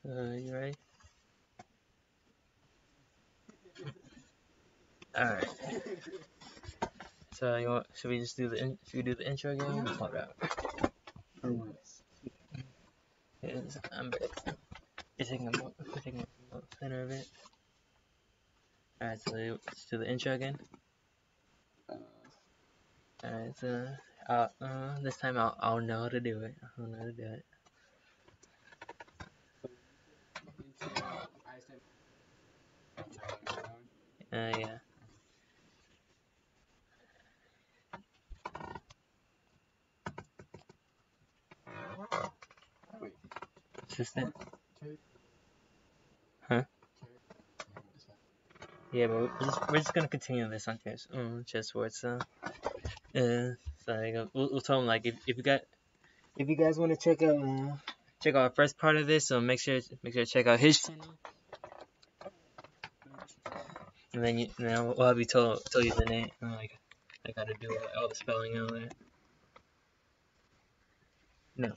You ready? Alright. So should we just do should we do the intro again? We'll pop it out. I'm back. You're taking a center of it. Alright, so let's do the intro again. Alright, so this time I'll know how to do it. I'll know how to do it. Yeah. Assistant? Huh? Yeah, but we're just gonna continue this on ChampSports. So we'll tell them, like, if you guys want to check out the first part of this, so make sure to check out his channel, and then we'll have you tell you the name, like I gotta do all the spelling and all that. No.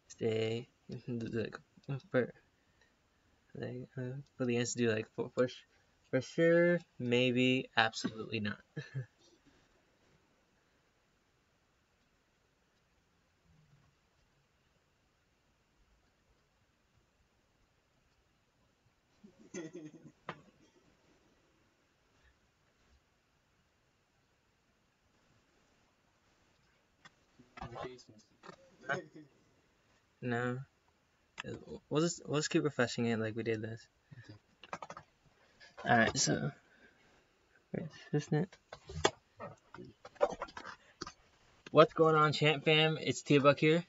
Stay like for the answer, do like for sure, maybe, absolutely not. No. We'll just keep refreshing it like we did this. Alright, so assistant. What's going on, Champ Fam? It's T-Buck here.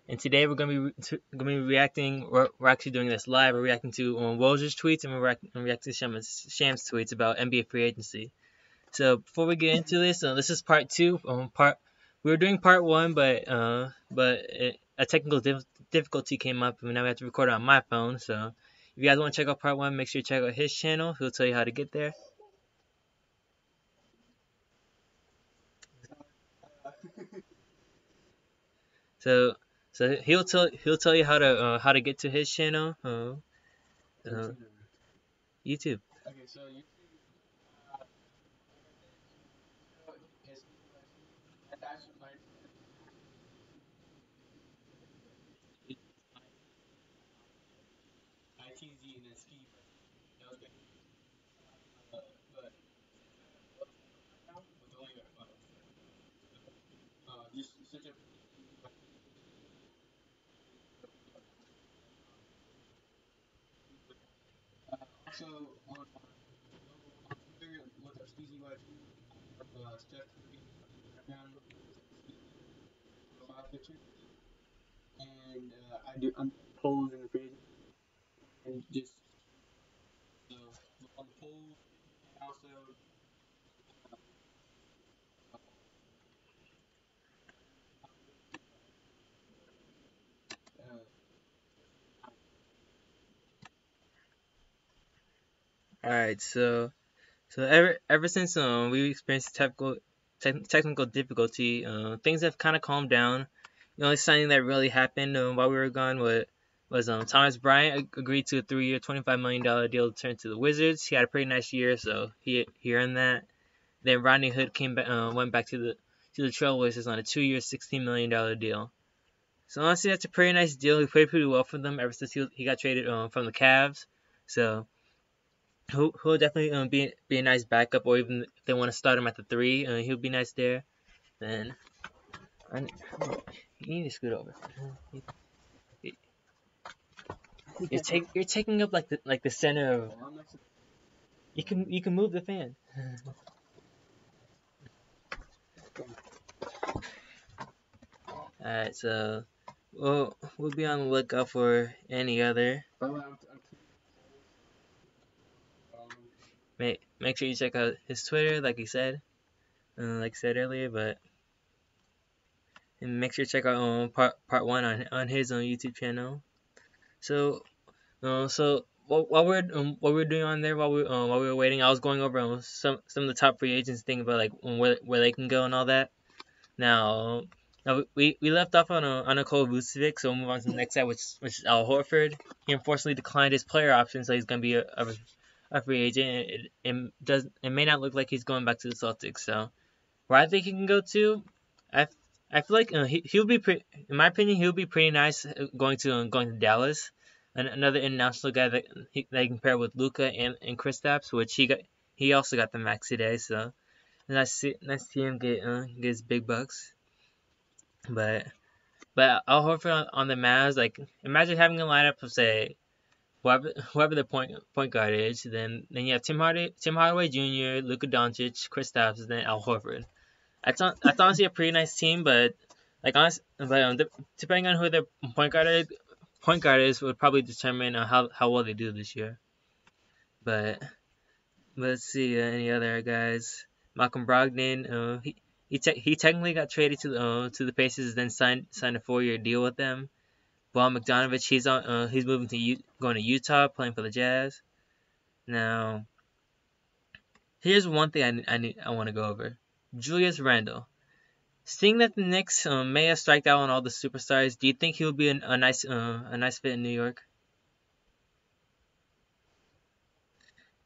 And today we're gonna be reacting. We're actually doing this live. We're reacting to Woj's tweets, and we're reacting to Sham's tweets about NBA free agency. So before we get into this, this is part two. We were doing part one, but a technical difficulty came up, and now we have to record it on my phone. So if you guys want to check out part one, make sure you check out his channel. He'll tell you how to get there. So he'll tell you how to get to his channel. YouTube. Okay, so YouTube. I'm polls in the phrase and just on the polls and also All right, so ever since we experienced technical difficulty, things have kind of calmed down. The only sign that really happened while we were gone was Thomas Bryant agreed to a 3-year, $25 million deal to turn to the Wizards. He had a pretty nice year, so he earned that. Then Rodney Hood went back to the Trailblazers on a 2-year, $16 million deal. So honestly, that's a pretty nice deal. He played pretty well for them ever since he got traded from the Cavs. So he'll definitely be a nice backup, or even if they want to start him at the 3, he'll be nice there. Then you need to scoot over. You're taking up like the center of. You can move the fan. Alright, so we'll be on the lookout for any other. Make sure you check out his Twitter, like I said earlier, and make sure to check out part 1 on his own YouTube channel. So while we were doing on there, while we were waiting, I was going over some of the top free agents, thinking about like where they can go and all that. Now, we left off on Nikola Vucevic, so we'll move on to the next guy, which is Al Horford. He unfortunately declined his player option, so he's gonna be a free agent. It may not look like he's going back to the Celtics. So where I think he can go to, I I feel like he'll be in my opinion, he'll be pretty nice going to Dallas. Another international guy that they can pair with Luka and Kristaps, which he also got the max today. So nice to see him get his big bucks. But Al Horford on the Mavs, like imagine having a lineup of say whoever the point guard is, then you have Tim Hardaway Jr., Luka Doncic, Kristaps, and then Al Horford. That's honestly a pretty nice team, but depending on who their point guard is would probably determine how well they do this year. But let's see any other guys. Malcolm Brogdon, he technically got traded to the Pacers, then signed a 4-year deal with them. Bojan Bogdanovic, he's moving to going to Utah, playing for the Jazz. Now, here's one thing I want to go over. Julius Randle. Seeing that the Knicks may have striked out on all the superstars, do you think he'll be a nice fit in New York?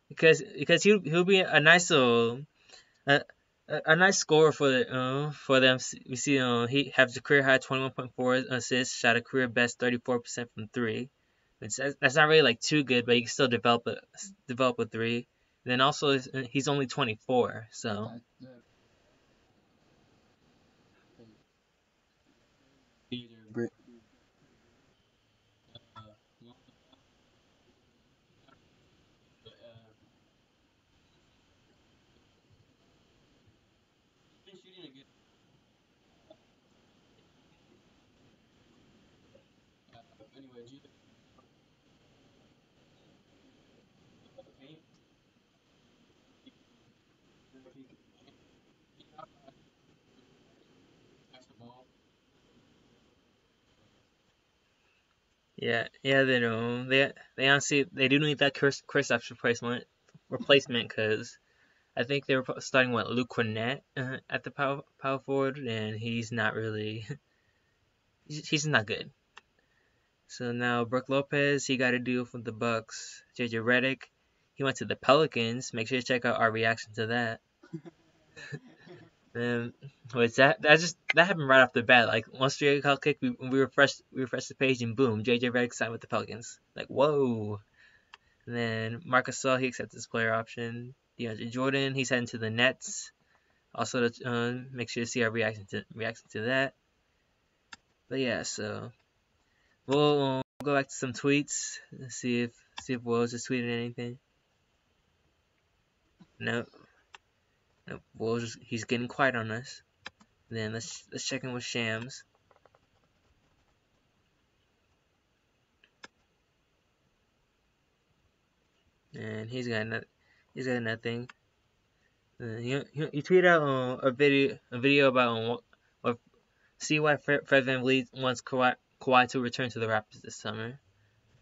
Because he'll be a nice a nice scorer for them. We see he has a career high 21.4 assists, shot a career best 34% from 3. That's not really like too good, but he can still develop a 3. And then also he's only 24, so. Yeah, they do. They honestly they do need that Kristaps replacement because I think they were starting with Luke Cornett at the power forward, and he's not really he's not good. So now Brook Lopez, he got a deal from the Bucks. JJ Redick, he went to the Pelicans. Make sure to check out our reaction to that. What's that? That happened right off the bat. Like once Drake got kicked, we refreshed the page and boom, JJ Redick signed with the Pelicans. Like whoa. And then Marcus Gasol, he accepted his player option. DeAndre Jordan, he's heading to the Nets. Also, make sure to see our reaction to that. But yeah, so we'll go back to some tweets. See if Will's just tweeted anything. No, he's getting quiet on us. Then let's check in with Shams. And he's got nothing. He tweeted out a video about see why Fred VanVleet wants Kawhi to return to the Raptors this summer,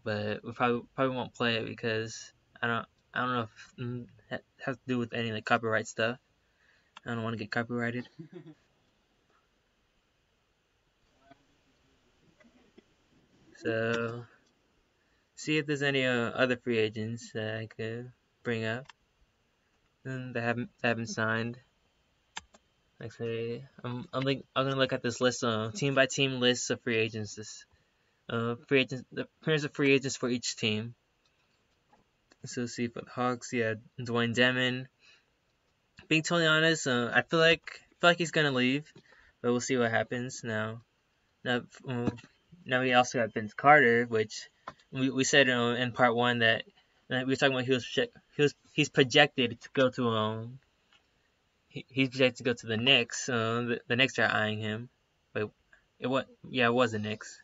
but we probably won't play it because I don't know if that has to do with any like copyright stuff. I don't want to get copyrighted. So see if there's any other free agents that I could bring up that haven't signed. Like say, I'm gonna look at this list, team by team list of free agents. The appearance of free agents for each team. So see for the Hawks, yeah, Dwayne Demon. Being totally honest, I feel like he's gonna leave, but we'll see what happens now. Now, now we also got Vince Carter, which we said in part one that we were talking about he's projected to go to he's projected to go to the Knicks. The Knicks are eyeing him, but it was the Knicks.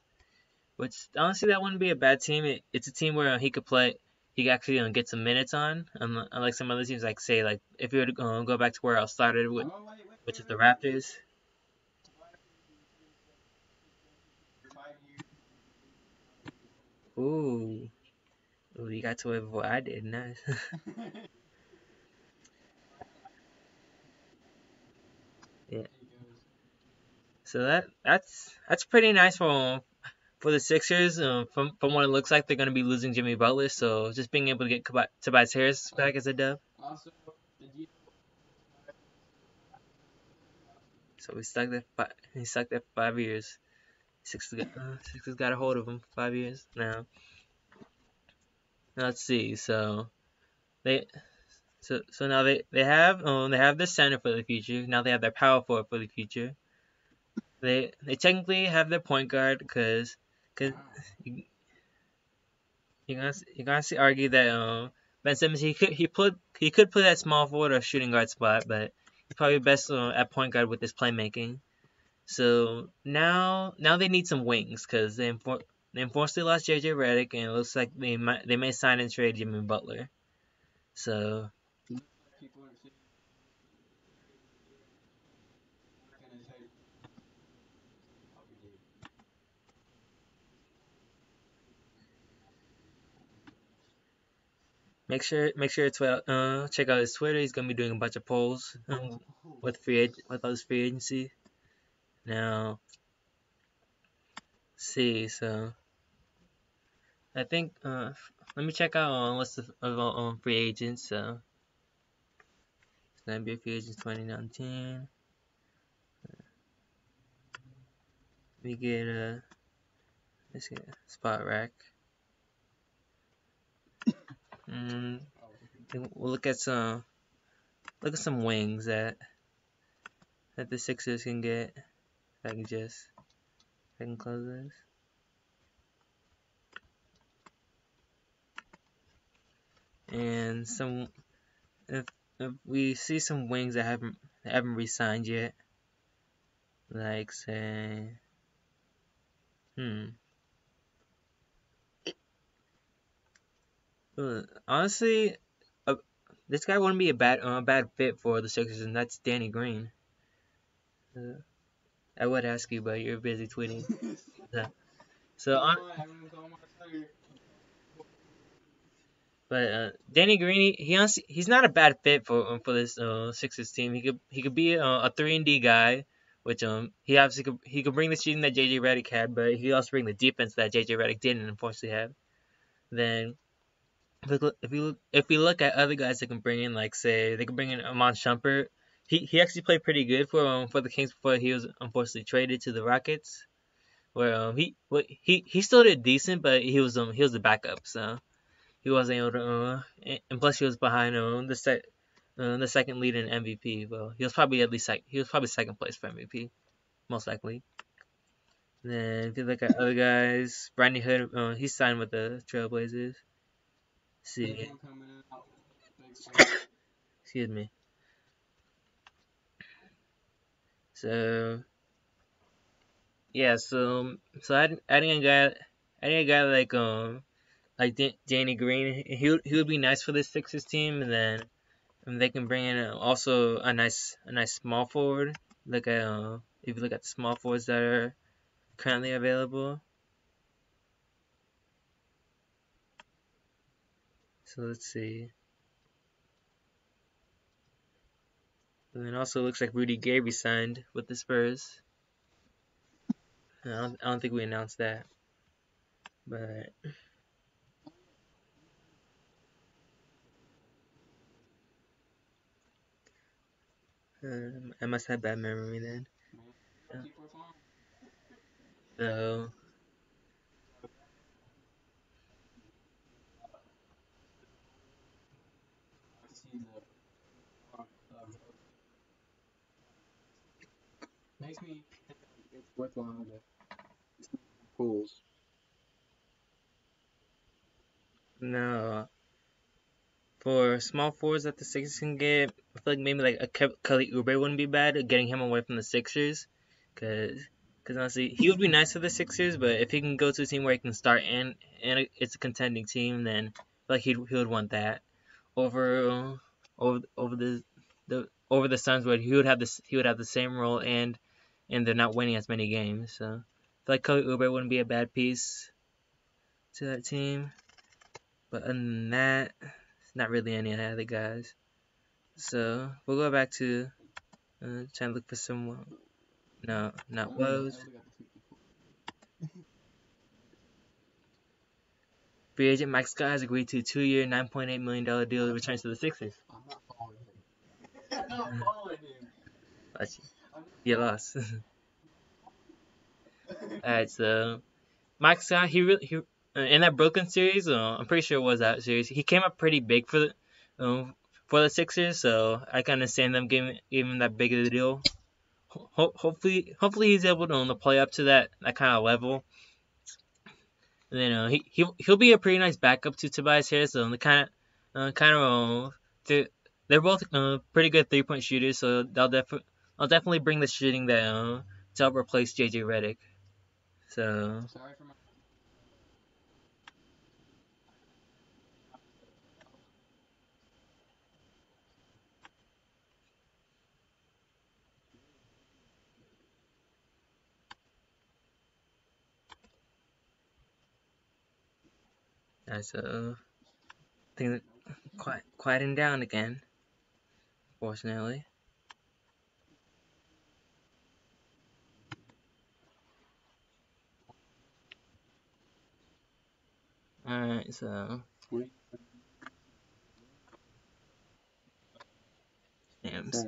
Which honestly, that wouldn't be a bad team. It's a team where he could play. He could actually get some minutes on, unlike some other teams. Like say, like if you were to go back to where I started with, which is the Raptors. Ooh, ooh, you got to it before I did. Nice. Yeah. So that's pretty nice for the Sixers. From what it looks like, they're gonna be losing Jimmy Butler. So just being able to get Tobias Harris back as a dub. So he stuck there for 5 years. Sixers got a hold of him for 5 years now. Let's see. They so now they have the center for the future. Now they have their power forward for the future. They technically have their point guard because you, you gonna see argue that Ben Simmons he could play that small forward or shooting guard spot, but he's probably best at point guard with his playmaking. So now they need some wings because they unfortunately lost JJ Redick and it looks like they may sign and trade Jimmy Butler. So make sure to check out his Twitter. He's gonna be doing a bunch of polls with all his free agency. Now, see, so I think let me check out a list of free agents. So it's gonna be free agents 2019. We get let's get spot rack. Mm, we'll look at some wings that the Sixers can get. If I can close this. And if if we see some wings that haven't re-signed yet, like say, hmm, honestly, uh, this guy wouldn't be a bad fit for the Sixers, and that's Danny Green. Uh, I would ask you, but you're busy tweeting. So, so on, but Danny Green, he's not a bad fit for this Sixers team. He could be a 3-and-D guy, which he obviously he could bring the shooting that JJ Redick had, but he also bring the defense that JJ Redick didn't unfortunately have. Then if we look at other guys that can bring in, like say they can bring in Amon Shumpert. He actually played pretty good for the Kings before he was unfortunately traded to the Rockets. Where he still did decent, but he was the backup, so he wasn't able to. And plus he was behind the second lead in MVP. Well, he was probably second place for MVP, most likely. Then if you look at other guys, Brandon Hood, he signed with the Trailblazers. See, excuse me. So yeah, so adding a guy like Danny Green, he would be nice for this Sixers team, and they can bring in also a nice small forward. If you look at the small forwards that are currently available. So let's see. And then also looks like Rudy Gay signed with the Spurs. I don't think we announced that, but I must have bad memory then. So no, for small forwards that the Sixers can get, I feel like maybe like a Kelly Oubre wouldn't be bad, getting him away from the Sixers, cause honestly he would be nice for the Sixers, but if he can go to a team where he can start and it's a contending team, then I feel like he would want that over over the over the Suns, where he would have the same role and they're not winning as many games. So I feel like Kelly Oubre wouldn't be a bad piece to that team. But other than that, it's not really any other guys. So we'll go back to trying to look for someone. No, not Woes. Free agent Mike Scott has agreed to a 2-year, $9.8 million deal to return to the Sixers. You lost. Alright, so Mike Scott, he in that Brooklyn series, I'm pretty sure it was that series. He came up pretty big for the Sixers, so I can understand them giving him that big of a deal. Hopefully he's able to play up to that kind of level. And then he'll be a pretty nice backup to Tobias Harris. So they they're both pretty good 3-point shooters. So I'll definitely bring the shooting that to help replace JJ Redick. So that's things quieting down again, fortunately. Alright, so Sam's.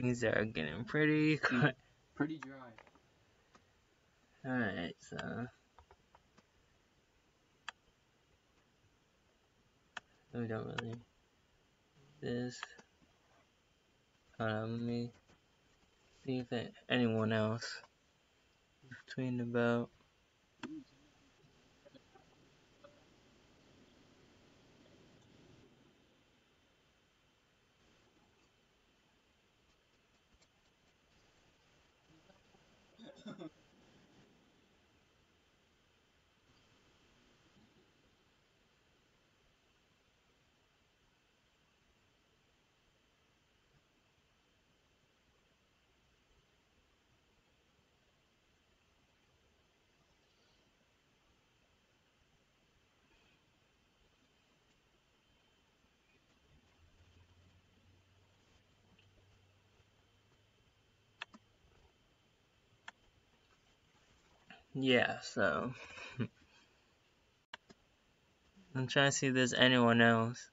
Things are getting pretty quiet. Alright, so we don't really this. Let me see if anyone else between about. Yeah, so I'm trying to see if there's anyone else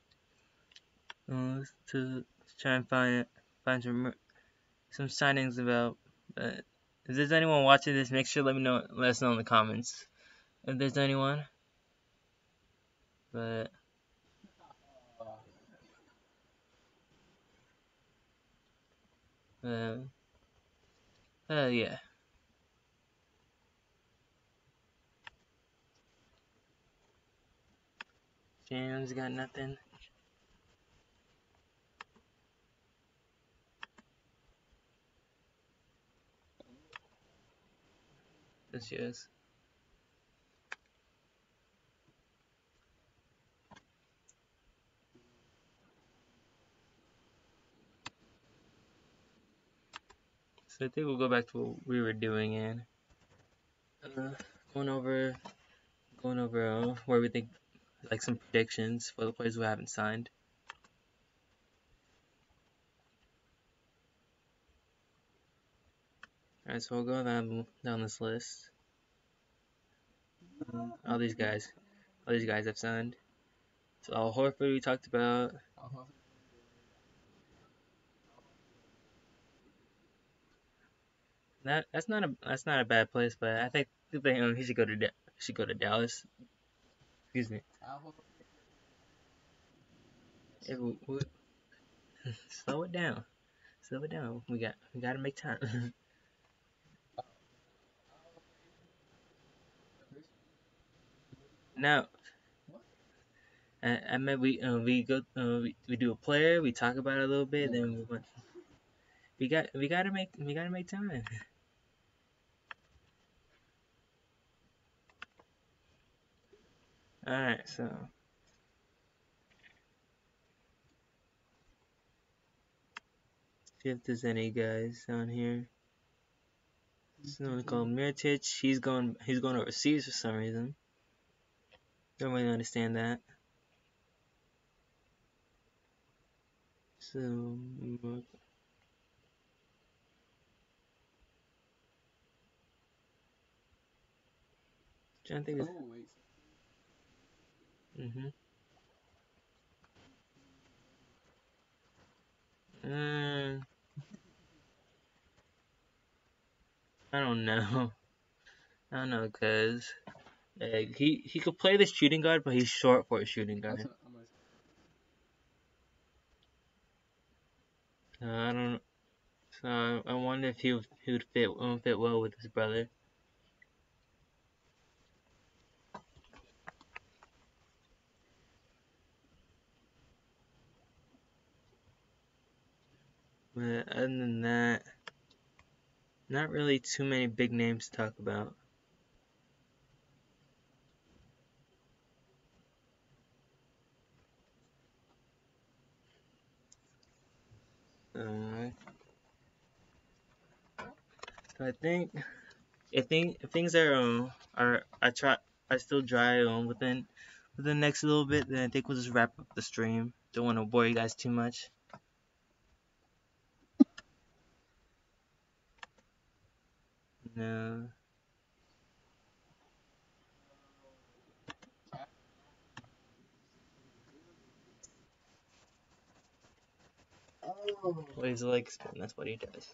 to try and find some signings about. But if there's anyone watching this, make sure let us know in the comments if there's anyone. But uh, yeah, James got nothing. This year's. So I think we'll go back to what we were doing and uh, going over where we think like some predictions for the players who haven't signed. Alright, so we'll go down this list. All these guys have signed. So Al Horford we talked about. That's not a bad place, but I think he should go to Dallas. Excuse me. It, slow it down. Slow it down. We gotta make time. Now, I meant we do a player. We talk about it a little bit. Then we gotta make time. All right, so see if there's any guys on here. Someone called Miritich. He's going overseas for some reason. Don't really understand that. So trying to think. Mhm. Mm, I don't know. I don't know, cause he could play the shooting guard, but he's short for a shooting guard. I don't. So I wonder if he would fit well with his brother. But other than that, not really too many big names to talk about. Uh, so I think if things are still dry within the next little bit, then I think we'll just wrap up the stream. Don't want to bore you guys too much. No. Plays the leg spin. That's what he does.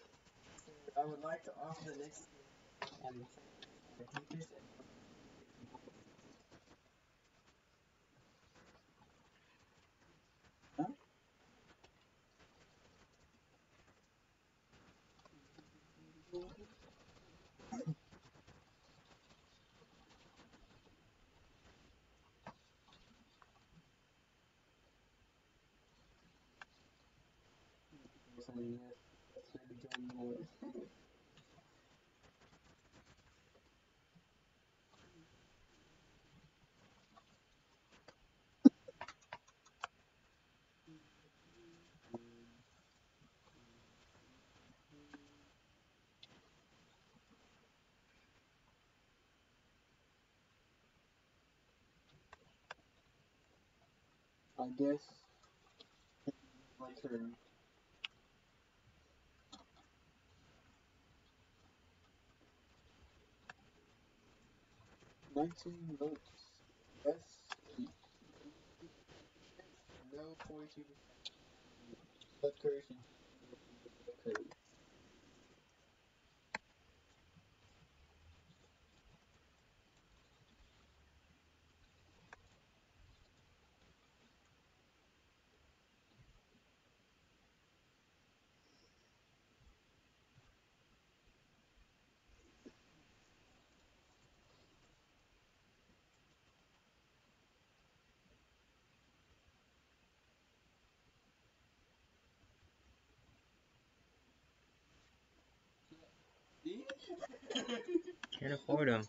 Can't afford them.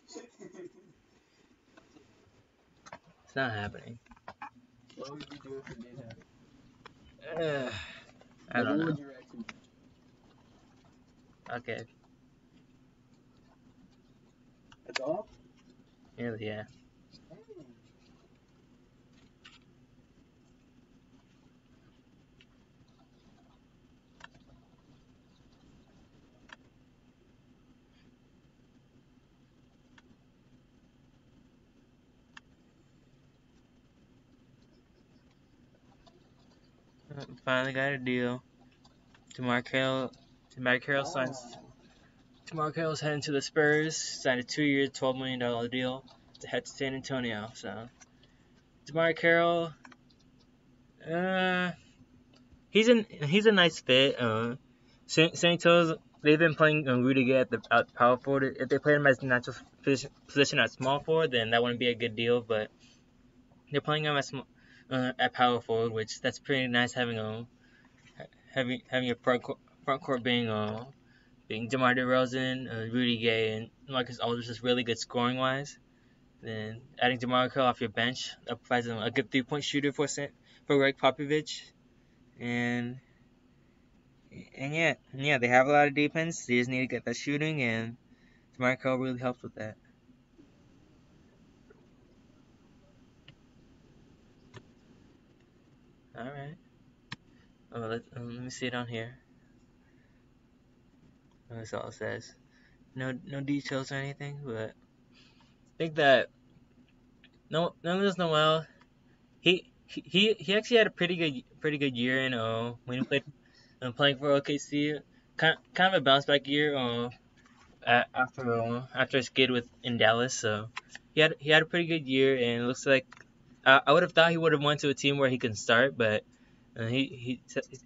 It's not happening. I don't know. Okay. Yeah. Finally got a deal. DeMar Carroll signs. DeMar Carroll's heading to the Spurs. Signed a 2-year, $12 million deal to head to San Antonio. So DeMar Carroll, he's a nice fit. San Antonio's, they've been playing really good at power forward. If they played him as natural position at small forward, then that wouldn't be a good deal. But they're playing him at power forward, which that's pretty nice having your front court being DeMar DeRozan, Rudy Gay, and Marcus Aldridge is really good scoring wise. Then adding DeMar Carroll off your bench, that provides them a good 3-point shooter for Greg Popovich. And yeah, they have a lot of defense. They just need to get that shooting, and DeMar Carroll really helps with that. All right. Oh, let me see it on here. That's all it says. No details or anything, but I think that no Nerlens Noel, he actually had a pretty good year in when he played playing for OKC. Kind of a bounce back year after his skid in Dallas. So he had a pretty good year, and it looks like I would have thought he would have went to a team where he can start, but he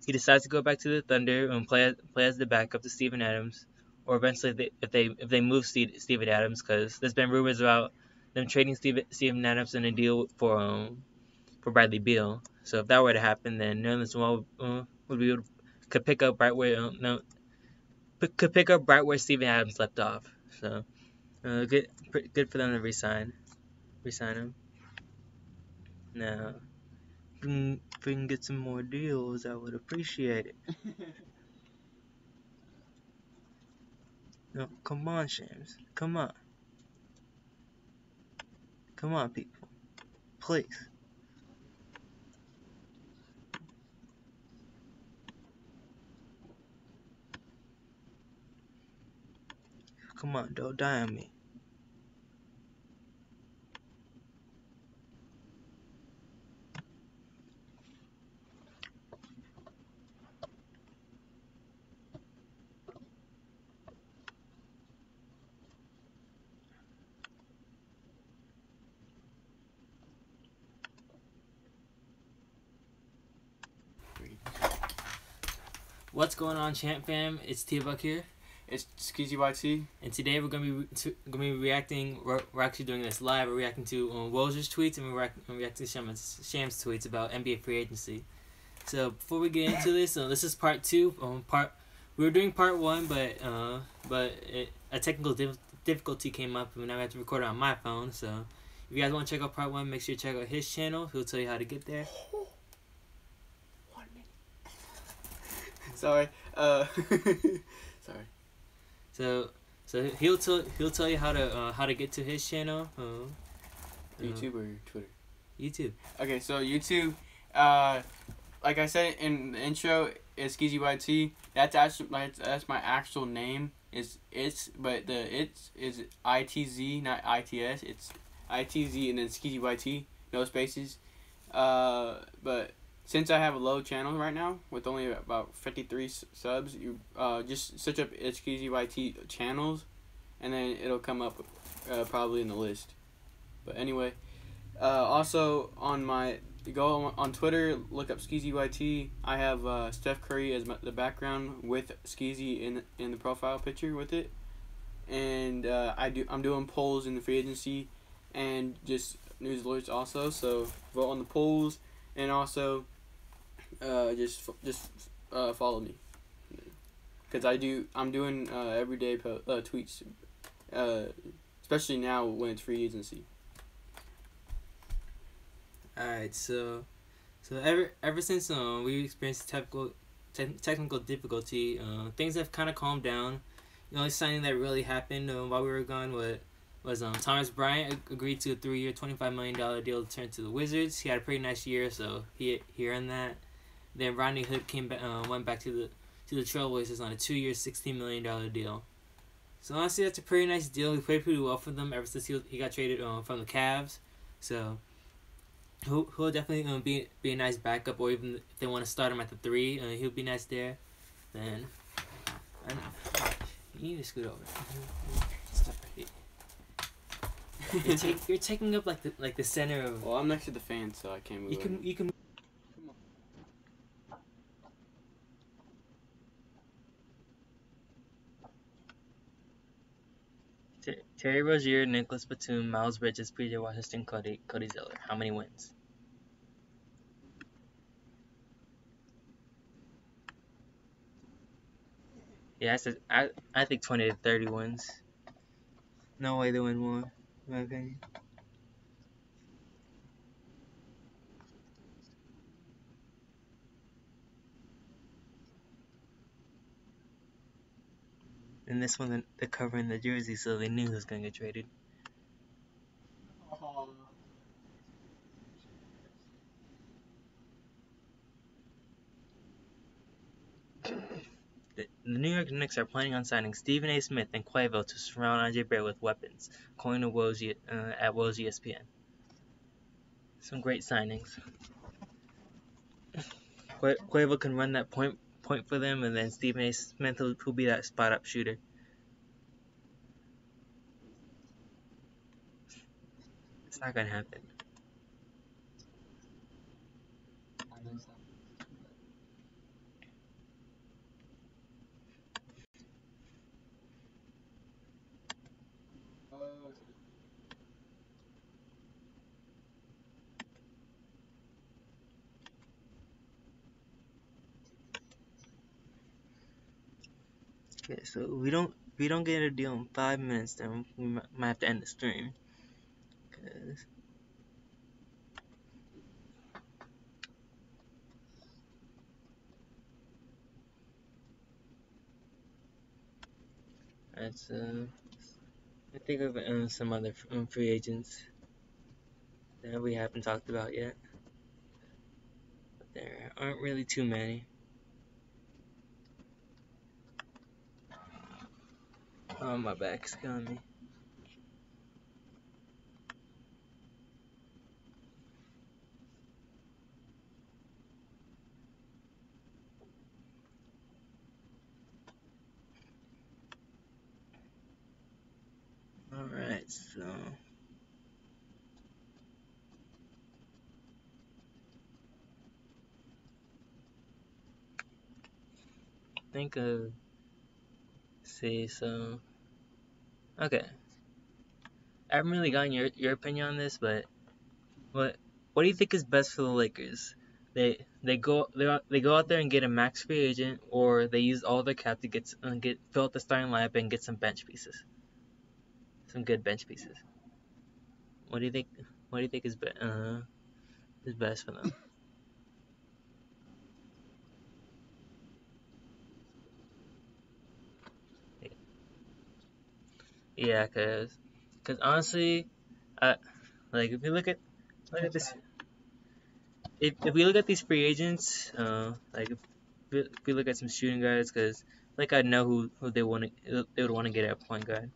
decides to go back to the Thunder and play as the backup to Steven Adams, or eventually if they move Steven Adams, because there's been rumors about them trading Steven Adams in a deal for Bradley Beal. So if that were to happen, then Nerlens Noel could pick up right where Steven Adams left off. So good for them to resign him. Now, if we can get some more deals, I would appreciate it. No, come on, Shams. Come on, people. Please. Come on, don't die on me. What's going on, Champ Fam? It's T-Buck here. It's Skeezy YT. And today we're gonna be reacting. We're actually doing this live. We're reacting to Woj's tweets, and we're reacting to Shams' tweets about NBA free agency. So before we get into this, this is part 2. We were doing part 1, but a technical difficulty came up, and now I have to record it on my phone. So if you guys want to check out part 1, make sure you check out his channel. He'll tell you how to get there. 1 minute. Sorry. Sorry. So he'll tell you how to get to his channel. YouTube or Twitter? YouTube. Okay, so YouTube, like I said in the intro, is Skeezy YT. That's my actual name. But the it's is ITZ, not ITS. ITZ and then SkeezyYT, no spaces. But since I have a low channel right now with only about 53 subs, you just search up SkeezyYT channels, and then it'll come up probably in the list. But anyway, also on my go on Twitter, look up SkeezyYT. I have Steph Curry as the background with Skeezy in the profile picture with it, and I'm doing polls in the free agency, and just news alerts also. So vote on the polls, and also just follow me, because I'm doing everyday tweets, especially now when it's free agency. Alright, so ever since we experienced technical difficulty, things have kind of calmed down. The only signing that really happened while we were gone was Thomas Bryant agreed to a 3-year, $25 million deal to turn to the Wizards. He had a pretty nice year, so he earned that. Then Rodney Hood went back to the Trailblazers on a 2-year, $16 million deal. So honestly, that's a pretty nice deal. He played pretty well for them ever since he got traded from the Cavs. So he'll definitely be a nice backup, or even if they want to start him at the 3, he'll be nice there. Then you need to scoot over. Stop right. You're taking up like the center of. Well, I'm next to the fan, so I can't move. You can. Terry Rozier, Nicholas Batum, Miles Bridges, PJ Washington, Cody Zeller. How many wins? Yeah, I think 20 to 30 wins. No way they win more, in my opinion. And this one, they're covering the jersey, so they knew who was going to get traded. The New York Knicks are planning on signing Stephen A. Smith and Quavo to surround RJ Barrett with weapons, according to Woj at Woj ESPN. Some great signings. Quavo can run that point for them, and then Stephen A. Smith will be that spot up shooter. It's not gonna happen. Okay, so we don't get a deal in 5 minutes, then we might have to end the stream. Cause that's I think of some other free agents that we haven't talked about yet. But there aren't really too many. Oh, my back's killing me. Alright, so think of see so okay. I haven't really gotten your opinion on this, but what do you think is best for the Lakers? They go out there and get a max free agent, or they use all their cap to get fill out the starting lineup and get some bench pieces, some good bench pieces. What do you think? What do you think is best for them? Yeah, cause honestly, uh, like if you look at this, if we look at these free agents, like if we look at some shooting guards, cause like I know who they would want to get at point guard.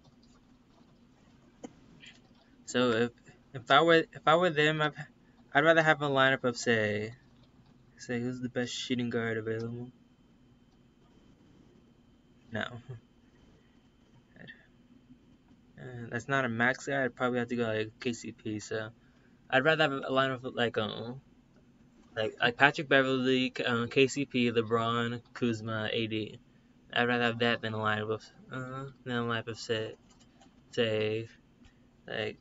So if I were them, I'd rather have a lineup of say who's the best shooting guard available. No, that's not a max guy. I'd probably have to go like KCP. So I'd rather have a lineup of like Patrick Beverly, KCP, LeBron, Kuzma, AD. I'd rather have that than a lineup of say like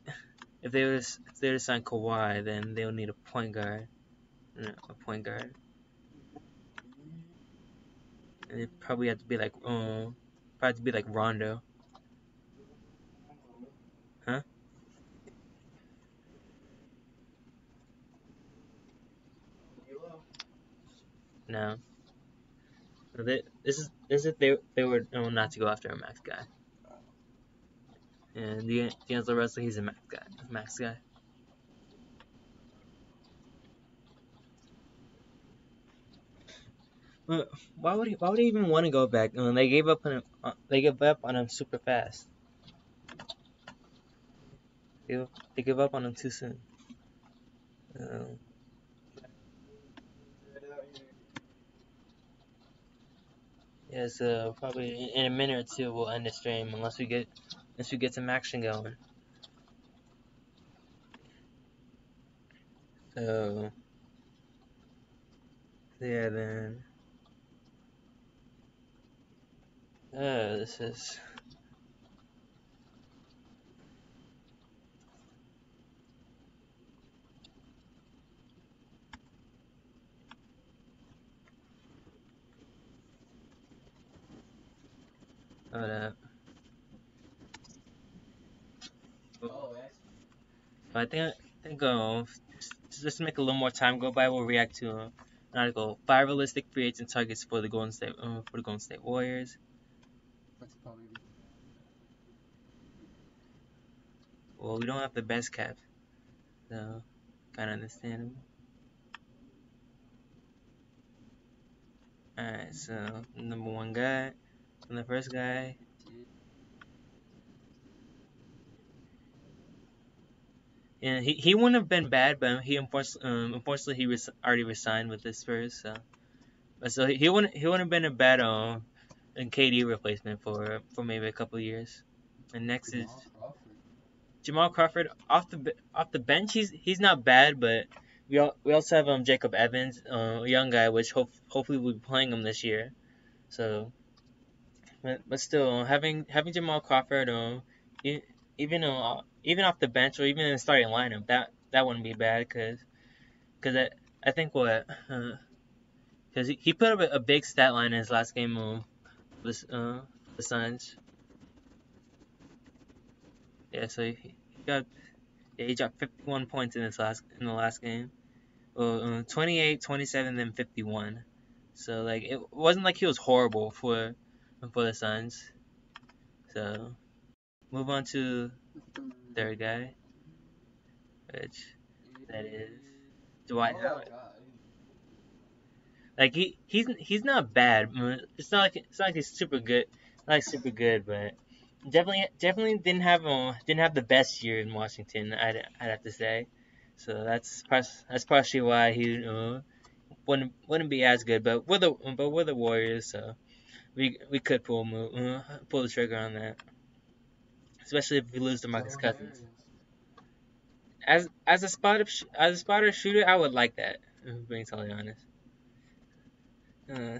if they were to sign Kawhi, then they'll need a point guard. A point guard. And it probably have to be like Rondo, huh? No. This is if they were not to go after a max guy. And D'Angelo Russell, he's a max guy. Max guy. Well, why would he even want to go back? They gave up on him. They gave up on him super fast. They gave up on him too soon. Uh, yeah, so probably in a minute or two we'll end the stream unless we get some action going. So yeah, then this is uh, I think just to make a little more time go by, we'll react to an article: 5 realistic free agent targets for the Golden State Warriors. Well, we don't have the best cap, so kind of understandable. All right, so number one guy, and the first guy, and he wouldn't have been bad, but unfortunately he already resigned with the Spurs, so he wouldn't have been a bad KD replacement for maybe a couple of years. And next is Jamal Crawford off the bench. He's not bad, but we also have Jacob Evans, a young guy, which hopefully we'll be playing him this year. So, but still having Jamal Crawford, e- even off the bench or even in the starting lineup, that wouldn't be bad because I think because he put up a big stat line in his last game this the Suns. Yeah, so got he dropped 51 points in the last game. Well, 28, 27, then 51. So like it wasn't like he was horrible for the Suns. So move on to third guy, which that is Dwight Howard. Like he's not bad. It's not like he's super good. Not like super good, but definitely didn't have the best year in Washington. I'd have to say. So that's partially why he wouldn't be as good. But we're the Warriors, so we could pull the trigger on that, especially if we lose to Marcus Cousins. As a spotter shooter, I would like that. Being totally honest,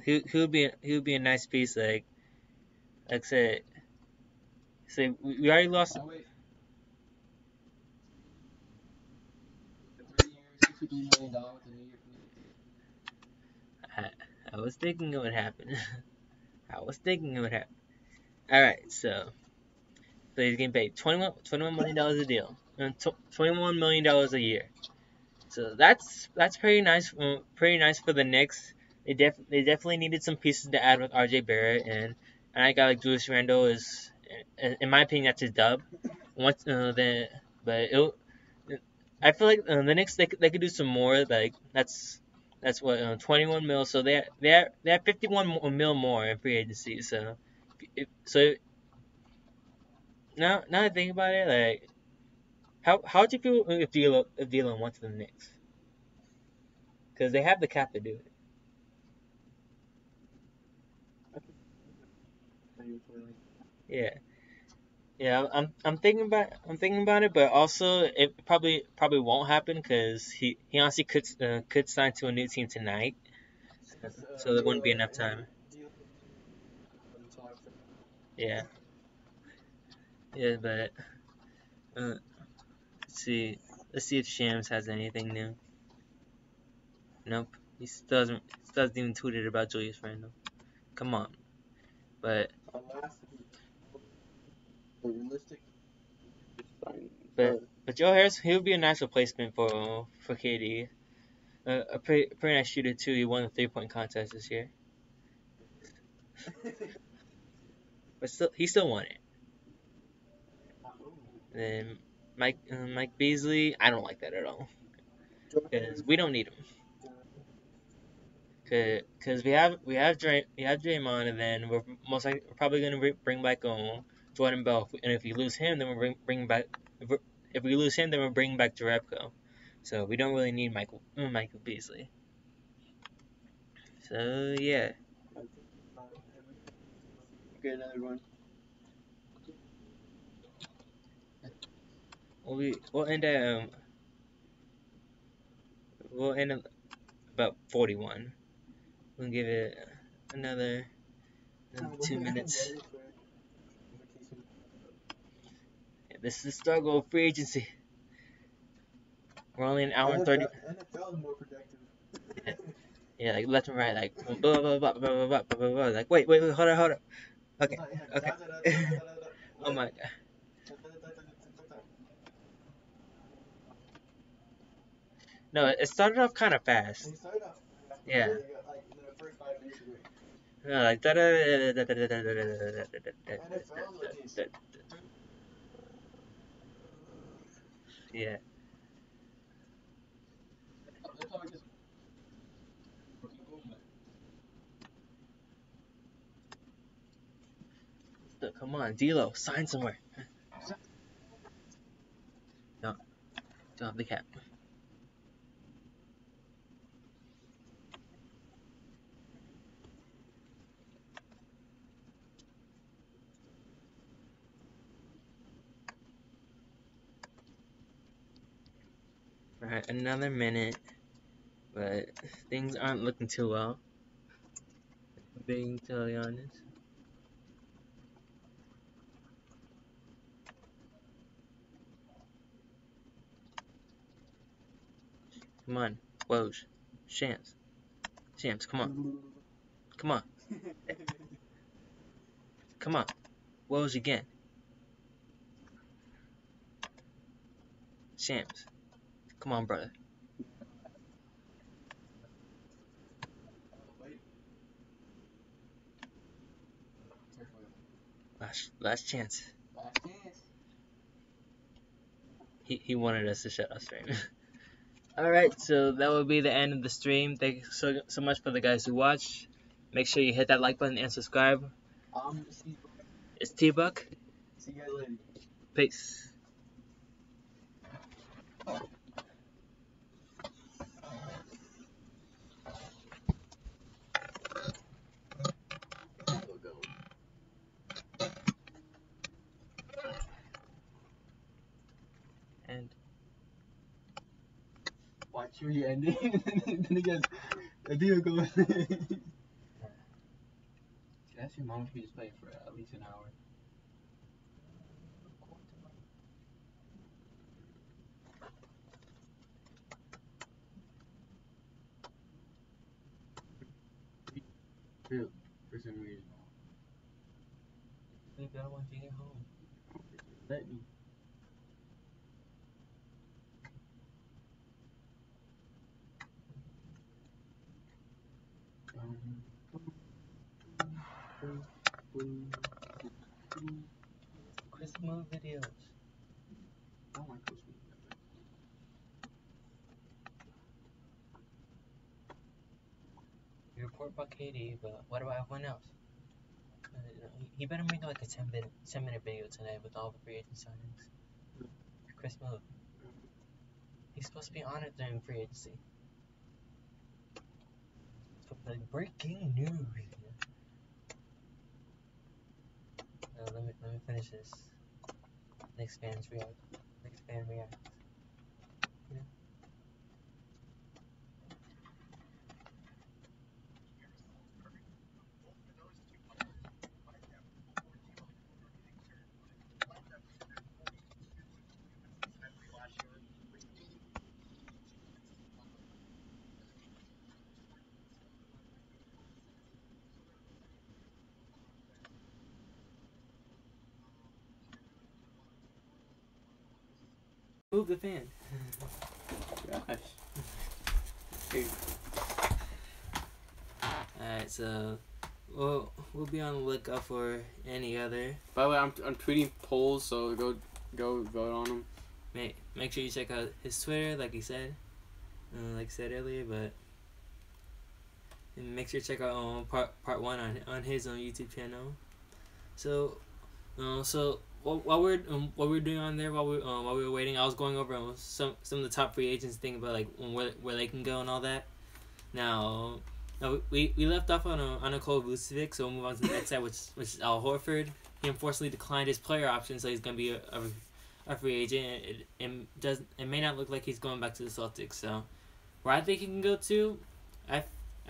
he would be a nice piece. Like say we already lost. I, I was thinking it would happen. I was thinking it would happen. All right, so he's getting paid $21 million a deal, and $21 million a year. So that's pretty nice for the Knicks. They definitely needed some pieces to add with R.J. Barrett, and I got like Julius Randle is, in my opinion, that's his dub. Once but I feel like the Knicks they could do some more. Like that's what 21 mil. So they have 51 mil more in free agency. So now I think about it, like How'd you feel if D'Lo went to the Knicks? Because they have the cap to do it. Yeah, yeah. I'm thinking about it, but also it probably won't happen because he honestly could sign to a new team tonight, so there wouldn't be enough time. Yeah, yeah, but let's see. Let's see if Shams has anything new. Nope. He still hasn't even tweeted about Julius Randle. Come on. But but Joe Harris, he would be a nice replacement for KD. A pretty nice shooter too. He won the 3-point contest this year, but still he still won it. And then Mike Beasley, I don't like that at all because we don't need him. Cause we have Draymond, and then we're probably gonna bring back Jordan Bell, and if we lose him, then we're bring back if we lose him, then we're bringing back Jerebko. So we don't really need Michael Beasley. So yeah, we'll end at we'll end at about 41. We'll give it another 2 minutes. Yeah, this is the struggle of free agency. We're only an hour and 30. Yeah, yeah, like left and right, like blah blah blah blah blah blah blah blah. Like wait, hold on. Okay, okay. Oh my god. No, it started off kind of fast. Yeah. No, like da da da da da da da da da da. Yeah. So, come on, D'Lo, sign somewhere. No, don't have the cap. All right, another minute, but things aren't looking too well. Being totally honest. Come on, Woj, Shams, come on, come on, come on, Woj again, Shams, come on, brother. Last chance. He wanted us to shut our stream. All right, so that will be the end of the stream. Thank you so much for the guys who watched. Make sure you hit that like button and subscribe. It's T-Buck. Peace. And Watch your ending, and then again, the deal goes. That's your mom. She just playing for at least an hour. True, for some reason. maybe I want to get home. Let me. Christmas videos. I don't like those. You report about KD, but what about everyone else? He better make like a 10-minute video tonight with all the free agent signings. Chris Miller. He's supposed to be on it during free agency. So, like, breaking news. Let me finish this. Next fan react. Yeah. Move the fan. Gosh. Dude. Alright, so we'll be on the lookout for any other. By the way, I'm tweeting polls, so go vote on them. Make sure you check out his Twitter, like I said earlier. But and make sure to check out part 1 on his own YouTube channel. So while we're doing on there, while we were waiting, I was going over some of the top free agents, thinking about like where they can go and all that. Now we left off on a Nikola Vucevic, so we'll move on to the next side, which is Al Horford. He unfortunately declined his player option, so he's gonna be a free agent. It may not look like he's going back to the Celtics. So where I think he can go to, I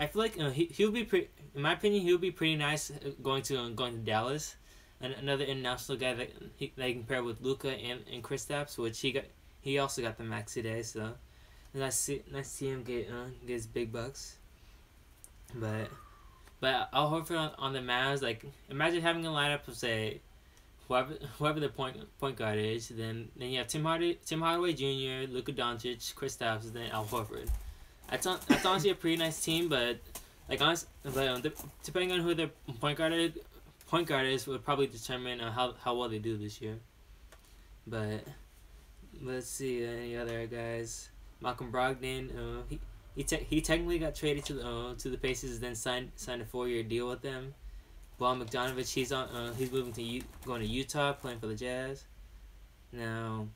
feel like he'll be in my opinion, he'll be pretty nice going to Dallas. Another international guy that he can pair with Luka and Kristaps, which he also got the max today. So nice to see him get his big bucks. But Al Horford on the Mavs, like, imagine having a lineup of, say, whoever the point guard is. Then you have Tim Hardaway Jr., Luka Doncic, Kristaps, and then Al Horford. That's honestly a pretty nice team. But depending on who their point guard is would probably determine how well they do this year. But let's see any other guys. Malcolm Brogdon, he technically got traded to the Pacers, then signed a 4-year deal with them. Bojan Bogdanovic, he's moving going to Utah, playing for the Jazz. Now,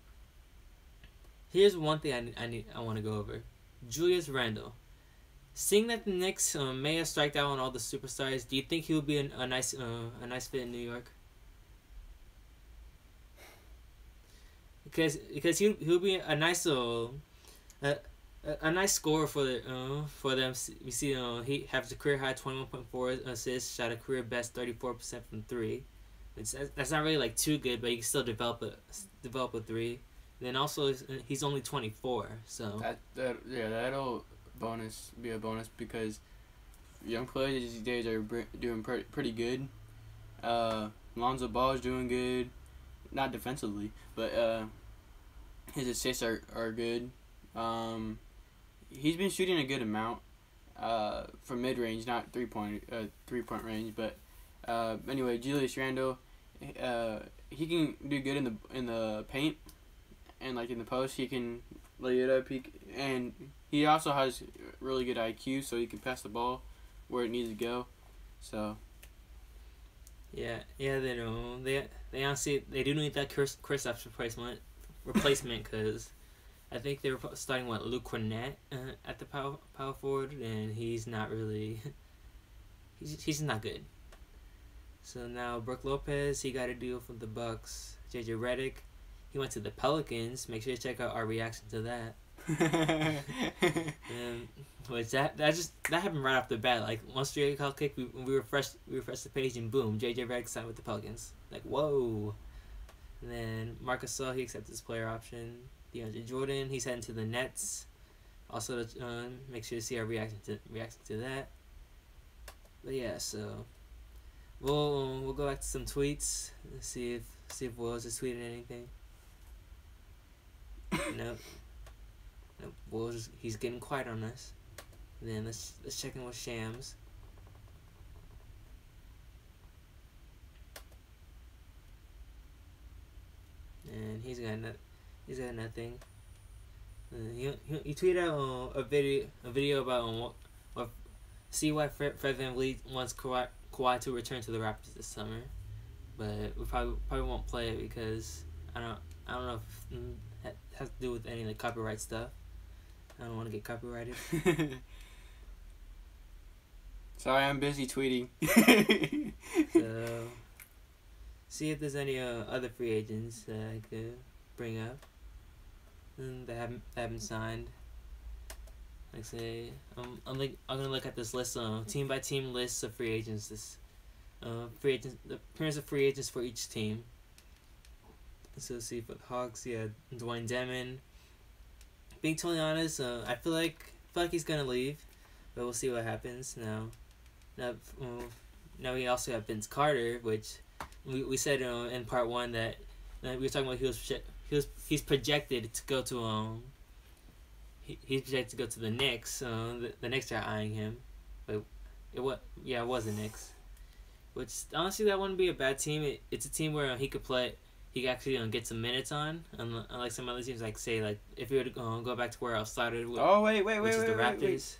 here's one thing I want to go over. Julius Randle. Seeing that the Knicks may have striked out on all the superstars, do you think he would be a nice fit in New York? Because he'll be a nice a nice scorer for them. We see he has a career high 21.4 assists, shot a career best 34% from 3. That's not really like too good, but you can still develop a 3. And then also he's only 24, so that'll be a bonus because young players these days are doing pretty good. Lonzo Ball is doing good, not defensively, but his assists are good. He's been shooting a good amount from mid range, not 3-point range. But anyway, Julius Randle, he can do good in the paint and like in the post. He can lay it up. And he also has really good IQ, so he can pass the ball where it needs to go. So yeah, they know they honestly they do need that Kristaps replacement because I think they were starting Luke Cornett at the power forward, and he's not really he's not good. So now Brook Lopez, he got a deal from the Bucks. JJ Redick, he went to the Pelicans. Make sure to check out our reaction to that. Which that happened right off the bat. Like once Drake called kick, we refreshed the page, and boom, JJ Redick signed with the Pelicans. Like whoa. And then Marcus Gasol, he accepted his player option. DeAndre Jordan, he's heading to the Nets. Also, make sure to see our reaction to that. But yeah, so we'll go back to some tweets and see if Will's is tweeting anything. Nope. Will's he's getting quiet on us. And then let's check in with Shams. And he's got nothing. He tweeted out a video about see why Fred VanVleet wants Kawhi to return to the Raptors this summer, but we probably won't play it because I don't know if has to do with any like copyright stuff. I don't want to get copyrighted. Sorry, I'm busy tweeting. So, see if there's any other free agents that I could bring up that haven't signed. Like say, I'm gonna look at this list, team by team lists of free agents. This the appearance of free agents for each team. So let's see for the Hawks, Dwayne Dedmon. Being totally honest, I feel like he's gonna leave, but we'll see what happens. Now we also have Vince Carter, which we said in part one that we were talking about he's projected to go to he's projected to go to the Knicks. The Knicks are eyeing him, but it was the Knicks. Which honestly, that wouldn't be a bad team. It's a team where he could play. He could actually get some minutes on, unlike some other teams. Like say, if he were to go back to where I started with. Oh wait, the Raptors. Wait.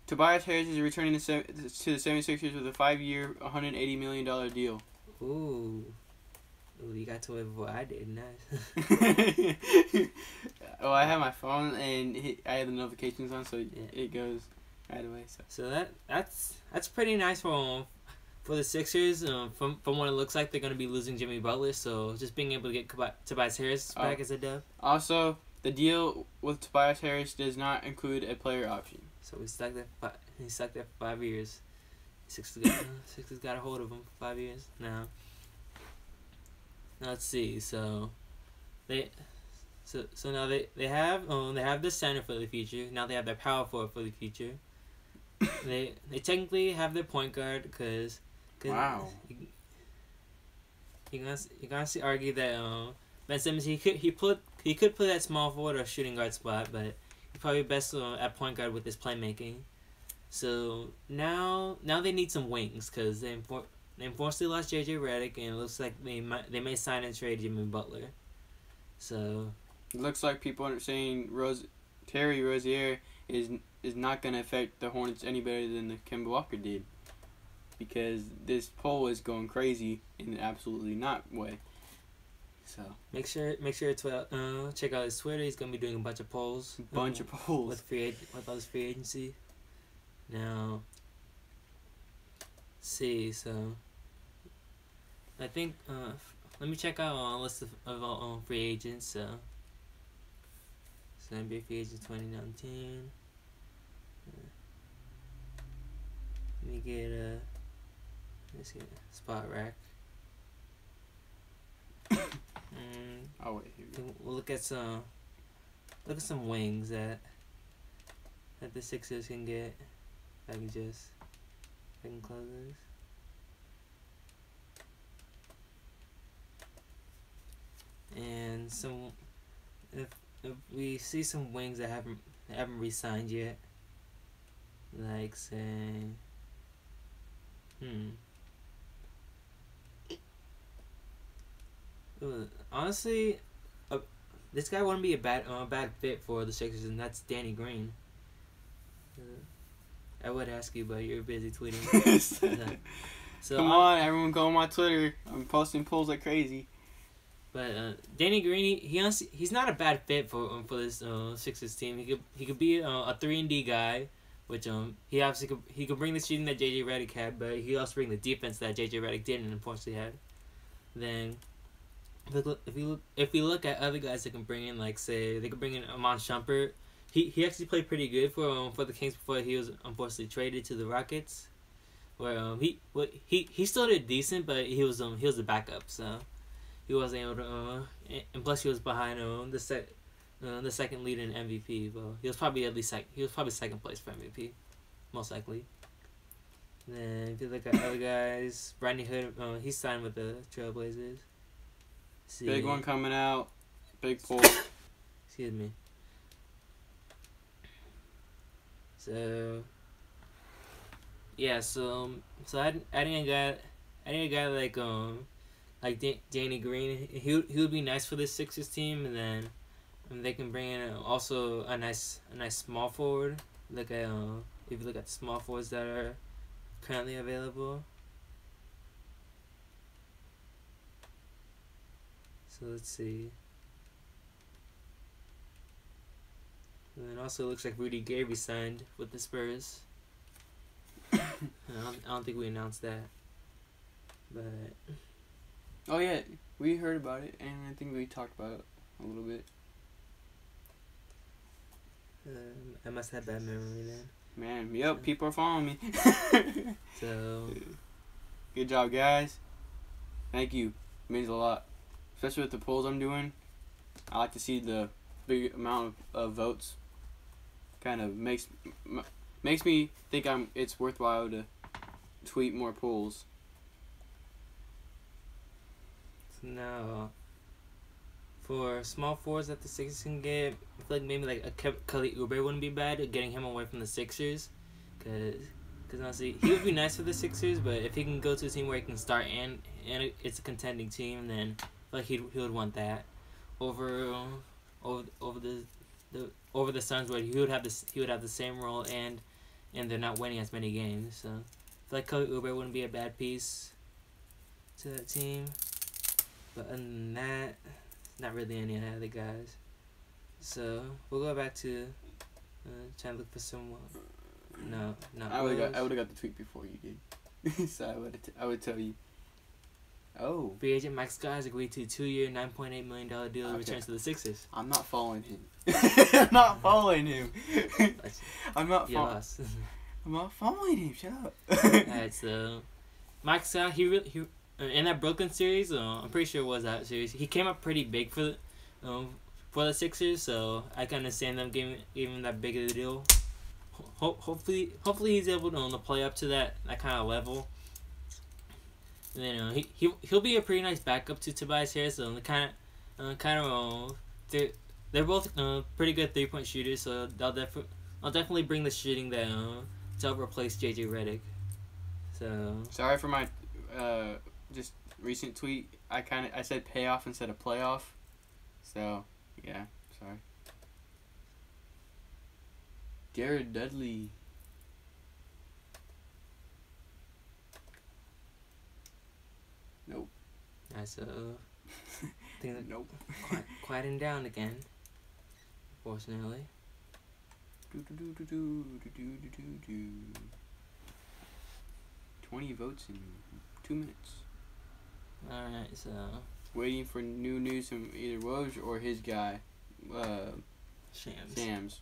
Tobias Harris is returning to the 76ers with a 5-year, $180 million deal. Ooh, you got to it before I did. Nice. Well, I have my phone and I have the notifications on, so it goes right away. So that's pretty nice for the Sixers. From what it looks like, they're gonna be losing Jimmy Butler, so just being able to get Tobias Harris back is a dub. Also, the deal with Tobias Harris does not include a player option. So he's stuck there for 5 years. Sixers got a hold of him for 5 years now. Now let's see. So now they have the center for the future. Now they have their power forward for the future. they technically have their point guard because wow. You gonna argue that Ben Simmons he could play that small forward or shooting guard spot, but he's probably best at point guard with his playmaking. So now they need some wings because they unfortunately lost JJ Redick, and it looks like they may sign and trade Jimmy Butler. So it looks like people are saying Terry Rozier is not going to affect the Hornets any better than the Kemba Walker did, because this poll is going crazy in an absolutely not way. So make sure to check out his Twitter. He's gonna be doing a bunch of polls. With all his free agency. Now, see. So I think let me check out a list of free agents. So NBA free agents 2019. Let me get let's get a spot rack. Oh wait, here we go. We'll look at some wings that the Sixers can get. I can close this. And if we see some wings that haven't re-signed yet, like say, honestly, this guy wouldn't be a bad fit for the Sixers, and that's Danny Green. I would ask you, but you're busy tweeting. So come on, everyone go on my Twitter. I'm posting polls like crazy. But Danny Green, he's not a bad fit for this Sixers team. He could be a 3-and-D guy, which he obviously could bring the shooting that JJ Redick had, but he also bring the defense that JJ Redick didn't unfortunately had. Then if we look at other guys that can bring in, like say they could bring in Amon Shumpert. He actually played pretty good for the Kings before he was unfortunately traded to the Rockets, where he still did decent, but he was the backup, so he wasn't able to. And plus he was behind the second lead in MVP. Well, he was probably second place for MVP, most likely. Then if you look at other guys, Rodney Hood, he's signed with the Trailblazers. See. Big one coming out. Big pull. Excuse me. So yeah, so adding a guy like Danny Green, he would be nice for this Sixers team, and then they can bring in also a nice small forward. Look at if you look at the small forwards that are currently available. So let's see. And it also looks like Rudy Gay signed with the Spurs. I don't think we announced that. But oh yeah, we heard about it, and I think we talked about it a little bit. I must have bad memory then. Man, yep, people are following me. So good job, guys. Thank you. It means a lot, especially with the polls I'm doing. I like to see the big amount of votes. Kind of makes me think it's worthwhile to tweet more polls. So now, for small forwards that the Sixers can get, I feel like maybe like a Kelly Oubre wouldn't be bad, getting him away from the Sixers, because honestly he would be nice for the Sixers. But if he can go to a team where he can start and it's a contending team, then I feel like he would want that over the Suns, where he would have the same role and they're not winning as many games. So I feel like Kelly Oubre wouldn't be a bad piece to that team. But other than that, not really any other guys. So we'll go back to trying to look for someone. No, not I would have got the tweet before you did. So I would tell you. Oh. Free agent Mike Scott has agreed to a 2-year, $9.8 million deal to return to the Sixers. I'm not following him. I'm not following him. I'm not following him. Shut up. Alright, so Mike Scott, he in that Brooklyn series, I'm pretty sure it was that series. He came up pretty big for the Sixers, so I can understand them giving him that big of a deal. Hopefully he's able to play up to that kind of level. And then he'll be a pretty nice backup to Tobias Harris. So they're both pretty good 3-point shooters. So I'll definitely bring the shooting that to help replace JJ Redick. So sorry for my just recent tweet. I said payoff instead of playoff. So yeah, sorry. Jared Dudley. Nope. So things are nope. quieting down again, fortunately. 20 votes in 2 minutes. Alright, so waiting for new news from either Woj or his guy, Shams.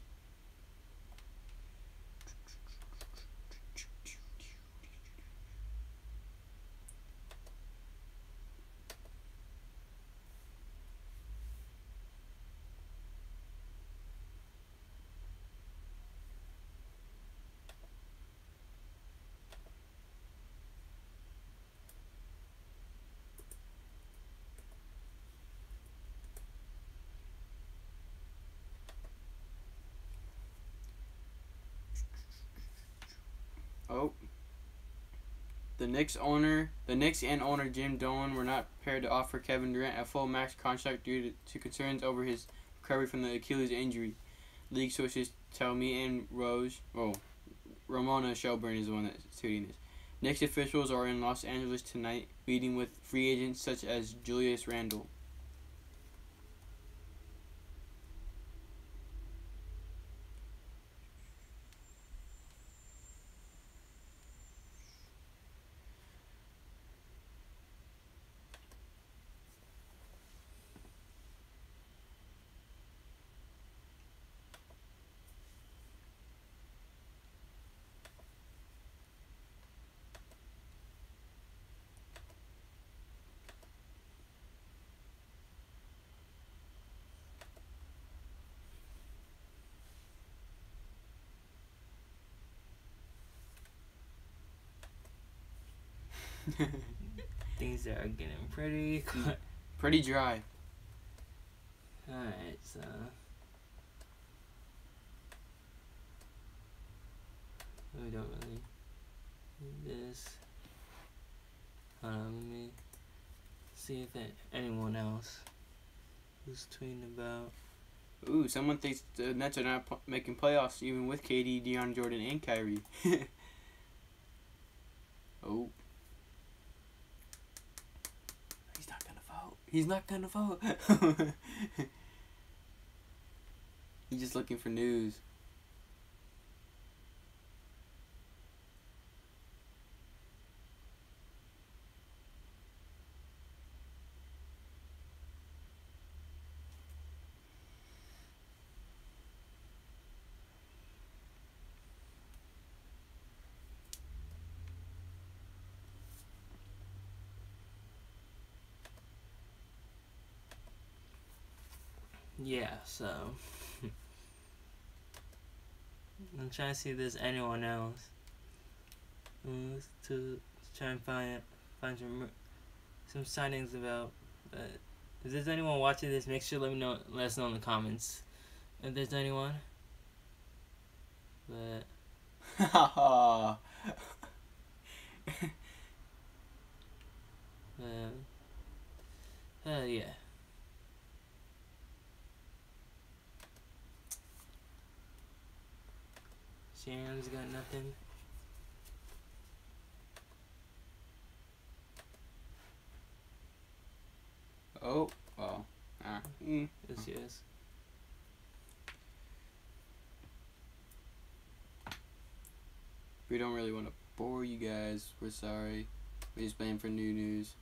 Oh. The Knicks and owner Jim Dolan were not prepared to offer Kevin Durant a full max contract due to concerns over his recovery from the Achilles injury. League sources tell me and Ramona Shelburne is the one that's tweeting this. Knicks officials are in Los Angeles tonight, meeting with free agents such as Julius Randle. things are getting pretty dry. Alright, so we don't really need this. Hold on, let me see if anyone else who's tweeting about. Ooh, someone thinks the Nets are not making playoffs even with KD, Deion Jordan, and Kyrie. Oh. He's not gonna vote. He's just looking for news. Yeah, so I'm trying to see if there's anyone else to try and find some signings about. But if there's anyone watching this, make sure let us know in the comments if there's anyone. But yeah. Shannon's got nothing. Oh, well. Yes. We don't really want to bore you guys. We're sorry. We're just waiting for new news.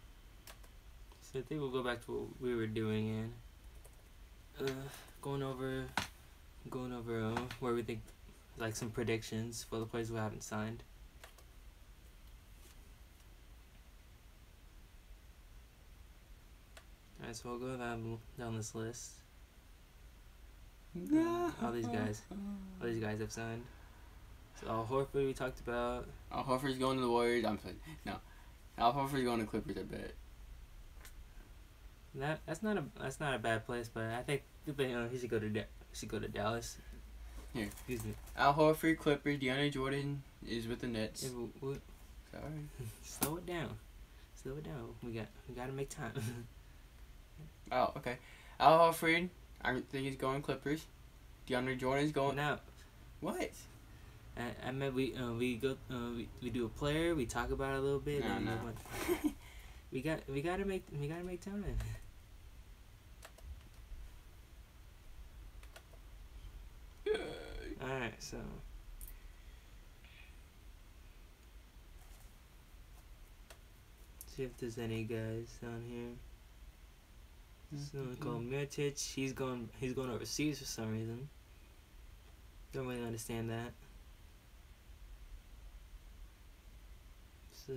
So I think we'll go back to what we were doing and going over where we think, like, some predictions for the players who haven't signed. Alright, so we'll go down this list. All these guys have signed. So Al Horford we talked about. Al Horford's going to the Warriors. I'm saying no. Al Horford's going to Clippers. I bet. That's not a bad place, but I think he should go to Dallas. Here. Excuse me. Al Horford, Clippers. DeAndre Jordan is with the Nets. Yeah, Sorry. Slow it down. We got to make time. Oh, okay. Al Horford, I think he's going Clippers. DeAndre Jordan's going. No. What? I meant we do a player. We talk about it a little bit. No. We gotta make time. All right, so. See if there's any guys down here. Someone called Mirotic. He's going overseas for some reason. Don't really understand that. So.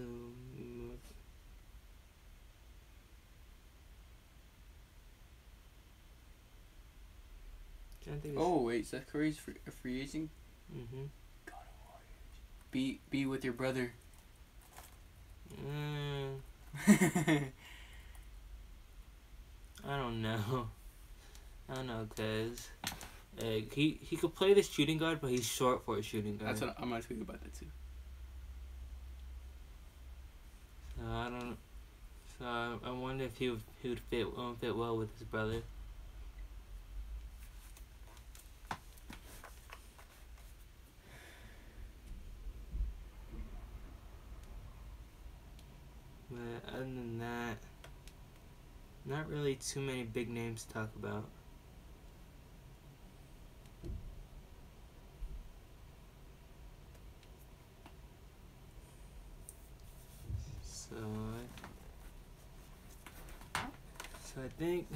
Oh wait, Seth Curry's a free agent. Mhm. Be with your brother. I don't know, cause he could play the shooting guard, but he's short for a shooting guard. That's what I'm gonna tweet about that too. So I don't. So I wonder if he would fit well with his brother. But other than that, not really too many big names to talk about. So I think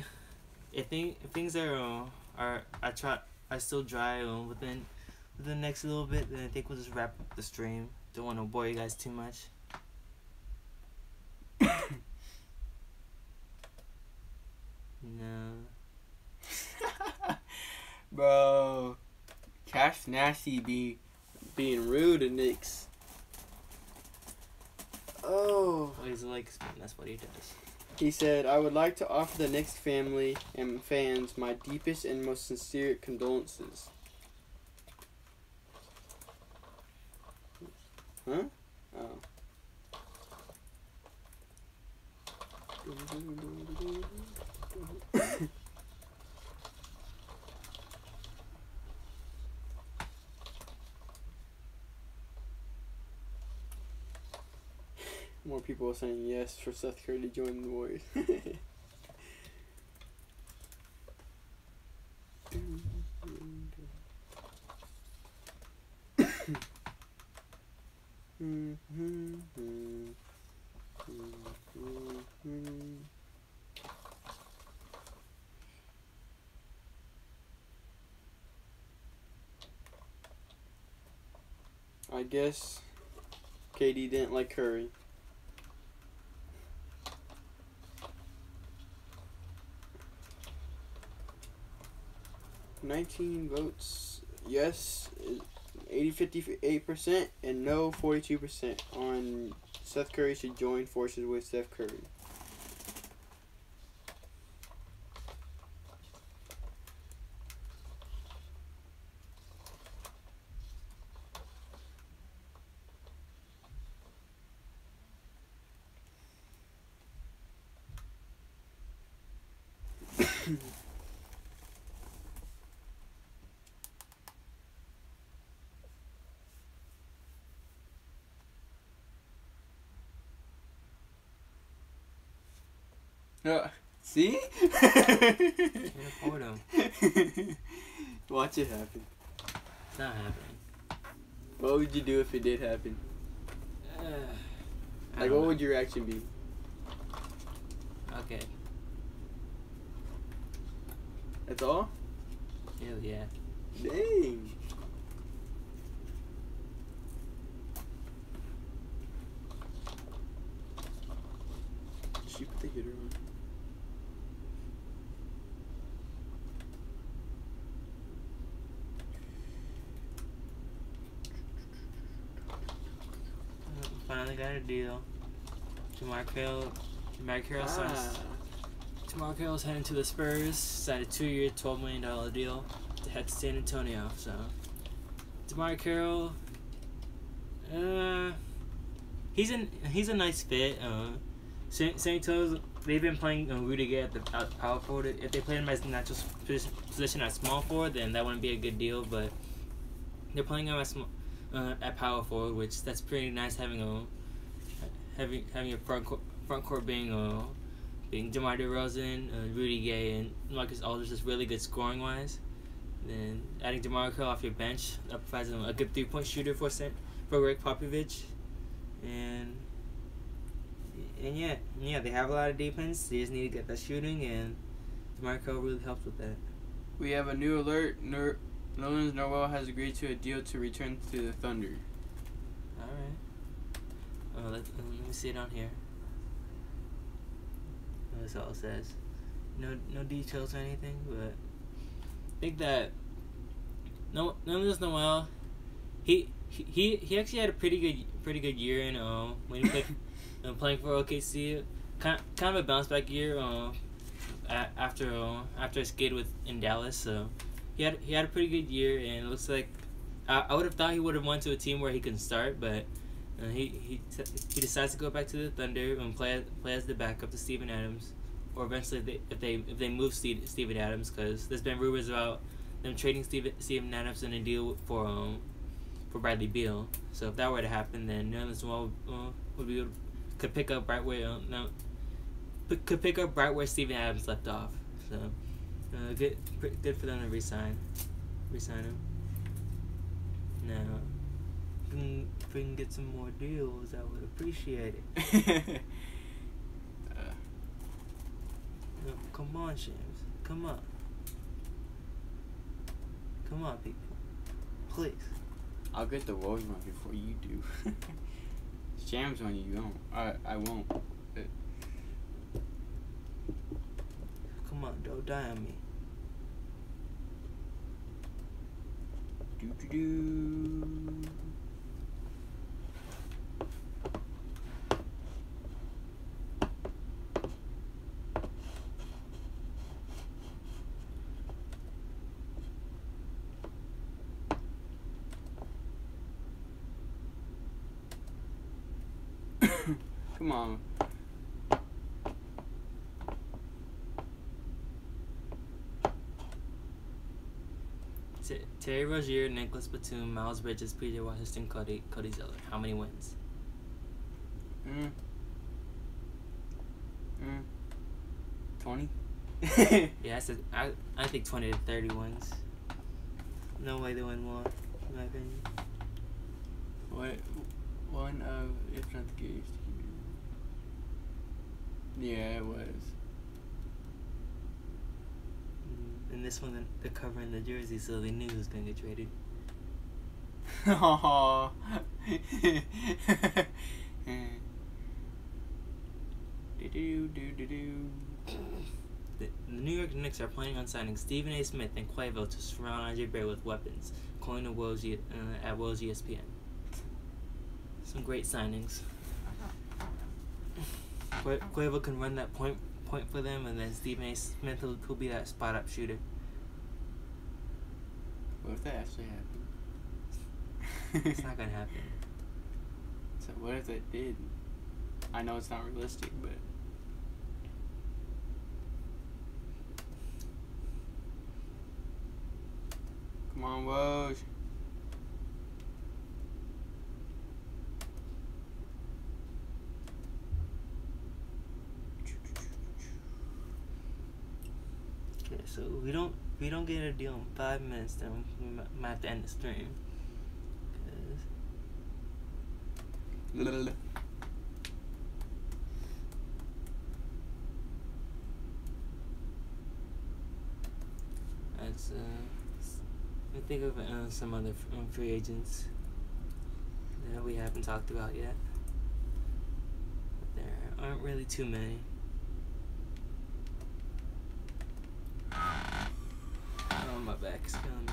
if things are still dry within the next little bit, then I think we'll just wrap up the stream. Don't want to bore you guys too much. No. Bro, Cash Nasty being rude to Knicks. Oh. He's like, that's what he does. He said, I would like to offer the Knicks family and fans my deepest and most sincere condolences. Huh? Oh. More people are saying yes for Seth Curry to join the Warriors. I guess KD didn't like Curry. $19 votes yes, 58%, and no 42% on Seth Curry should join forces with Steph Curry. See? Can't afford him. Watch it happen. It's not happening. What would you do if it did happen? I Like, don't what know. would your reaction be? Okay. That's all? Hell yeah. Dang. She put the hitter on. Finally got a deal. Jamar Carroll's heading to the Spurs. Signed a 2-year, $12 million deal to head to San Antonio. So, Jamar Carroll, he's a nice fit. San Antonio, they've been playing Rudy Gay at the power forward. If they played him as natural position at small forward, then that wouldn't be a good deal. But they're playing him at power forward, which that's pretty nice having your front court being DeMar DeRozan, Rudy Gay, and Marcus Aldridge is really good scoring wise. Then adding DeMar Carroll off your bench that provides them a good 3-point shooter for Greg Popovich, and yeah, they have a lot of defense. They just need to get that shooting, and DeMar Carroll really helps with that. We have a new alert. Nerlens Noel has agreed to a deal to return to the Thunder. Alright. Let me see it on here. That's all it says. No details or anything, but I think that Nerlens Noel, he actually had a pretty good year in when he played playing for OKC. Kind of a bounce back year after his skid in Dallas. So he had a pretty good year, and it looks like I would have thought he would have went to a team where he can start, but he decides to go back to the Thunder and play as the backup to Steven Adams, or eventually if they move Steven Adams, because there's been rumors about them trading Steven Adams in a deal for Bradley Beal. So if that were to happen, then Nerlens Noel could pick up right where Steven Adams left off. So good for them to resign him. Now, if we can get some more deals, I would appreciate it. Come on, Shams. Come on, people. Please. I'll get the Woj one before you do. Shams on you don't. I won't. Come on, don't die on me. Do. Come on. Terry Rozier, Nicholas Batum, Miles Bridges, PJ Washington, Cody Zeller. How many wins? 20? Yeah, I think 20 to 30 wins. No way they win more, in my opinion. one of, if not the gayest human. Yeah, it was. And this one, they're covering the jersey, so they knew he was gonna get traded. Aww. The New York Knicks are planning on signing Stephen A. Smith and Quavo to surround Andre Barrett with weapons, according to Woj at Woj ESPN. Some great signings. Quavo can run that point for them, and then Stephen A. Smith will be that spot up shooter. What if that actually happened? It's not gonna happen. So what if that did? I know it's not realistic, but come on, Woj. Okay, so we don't get a deal in 5 minutes, then we might have to end the stream. That's I think of some other free agents that we haven't talked about yet. But there aren't really too many. Oh, my back is killing me.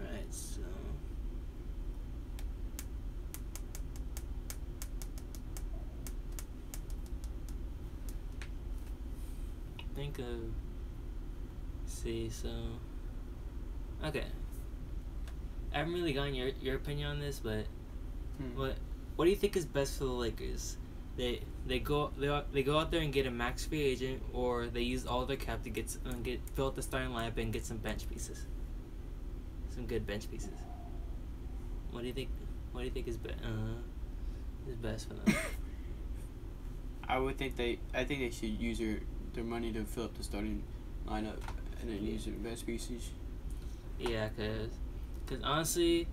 Alright, so think of okay. I haven't really gotten your opinion on this, but what do you think is best for the Lakers? They go out there and get a max free agent, or they use all their cap to get fill out the starting lineup and get some bench pieces, some good bench pieces. What do you think? What do you think is best for them? I think they should use their money to fill up the starting lineup and then use the best pieces. Yeah, cause honestly,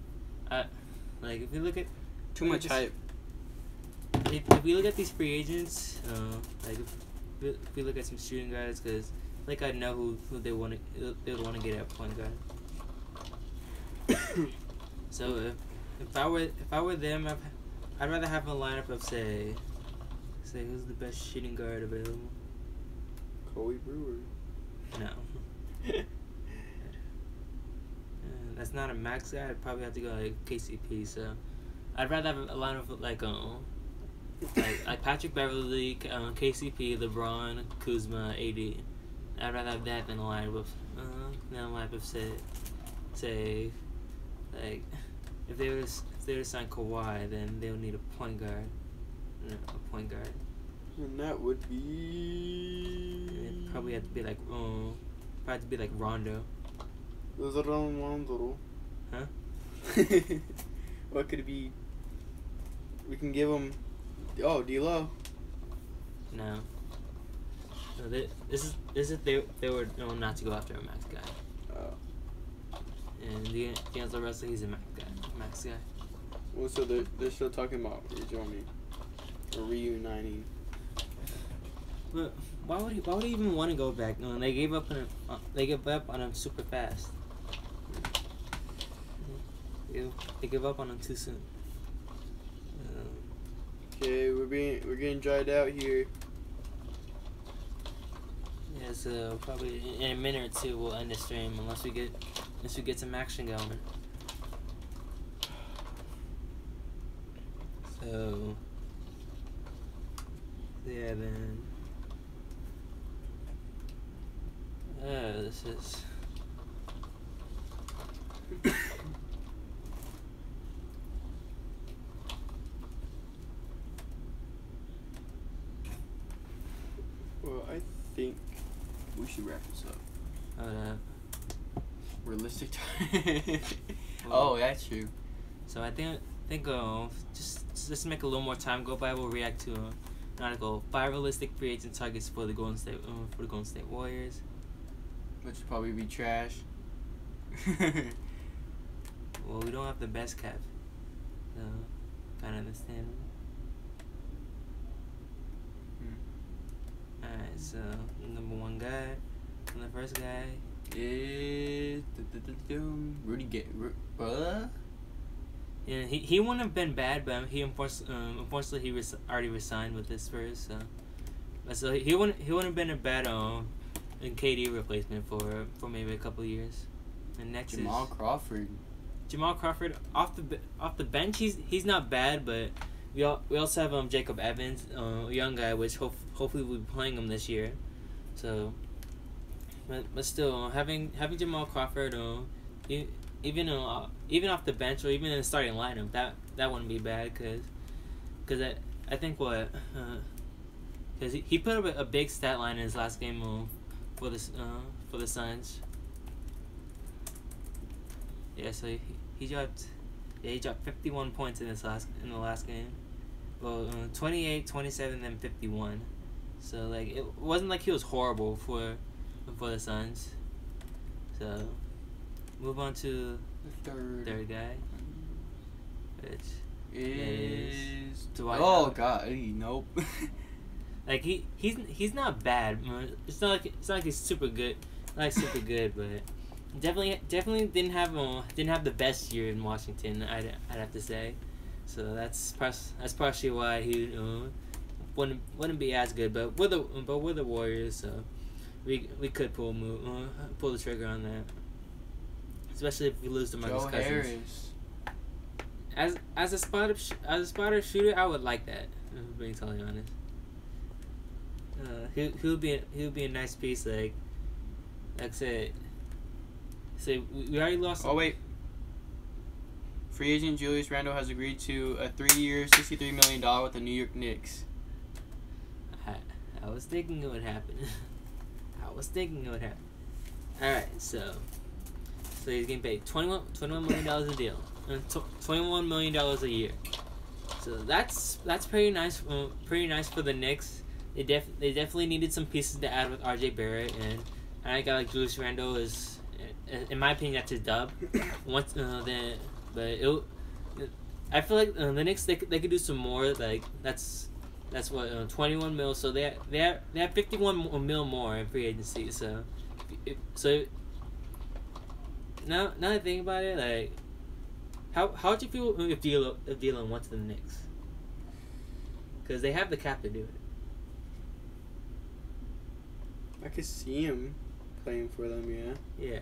like if you look at too much hype. If we look at these free agents, like if we look at some shooting guards, cause like I know who they would want to get at point guard. So if I were them, I'd rather have a lineup of say who's the best shooting guard available. Corey Brewer. No. That's not a max guy. I'd probably have to go like KCP. So I'd rather have a lineup of like Patrick Beverly, KCP, LeBron, Kuzma, AD. I'd rather have that than a lineup of say like if they were to sign Kawhi, then they'll need a point guard. And that would be. It'd probably have to be like Rondo. Rondo. Huh? What could it be? We can give him. Oh, D'Lo. No. No, this is they were not to go after a max guy. Oh. And D'Angelo Russell, he's a max guy. Well, so they're still talking about rejoining or reuniting. But why would he even want to go back? No, they gave up on him super fast. They give up on him too soon. Okay, we're getting dried out here. Yeah, so probably in a minute or two we'll end the stream unless we get some action going. So yeah, then this is. Well, I think we should wrap this up. Realistic time. Oh, that's true. So I think think just to make a little more time go by, we'll react to an article: 5 realistic free agent targets for the Golden State Warriors. Which would probably be trash. Well, we don't have the best cap, so kind of understand. Alright, so number 1 guy, and the first guy is Rudy Gay. Yeah, he wouldn't have been bad, but he unfortunately he already resigned with the Spurs, so he wouldn't have been a bad KD replacement for maybe a couple of years. And next Jamal Crawford. Jamal Crawford off the bench, he's not bad, but we also have Jacob Evans, a young guy, which hopefully we'll be playing him this year. So, but still having Jamal Crawford, even off the bench or even in the starting lineup, that wouldn't be bad, cause I think because he put up a big stat line in his last game for the Suns. Yeah, so he dropped 51 points in the last game. Well, 28, 27, then 51. So like it wasn't like he was horrible for the Suns. So move on to The third guy, which is Dwight. Oh God, nope. Like he's not bad. It's not like he's super good. Not like super good, but definitely didn't have the best year in Washington. I'd have to say. So that's partially why he wouldn't be as good. But we're the Warriors, so we could pull the trigger on that. Especially if we lose to Marcus Cousins. Harris. As a spotter shooter, I would like that. Being totally honest. He'll be a nice piece. Like I said. So we already lost. Oh wait. Free agent Julius Randle has agreed to a 3-year, $63 million with the New York Knicks. I was thinking it would happen. Alright, so he's getting paid $21 million a deal. $21 million a year. So that's pretty nice. Pretty nice for the Knicks. They definitely needed some pieces to add with RJ Barrett, and I got like Julius Randle is, in my opinion, that's his dub. I feel like the Knicks they could do some more. Like that's what 21 mil. So they have 51 mil more in free agency. So now that I think about it, like how would you feel if D'Lo went to the Knicks? Because they have the cap to do it. I could see him playing for them. Yeah.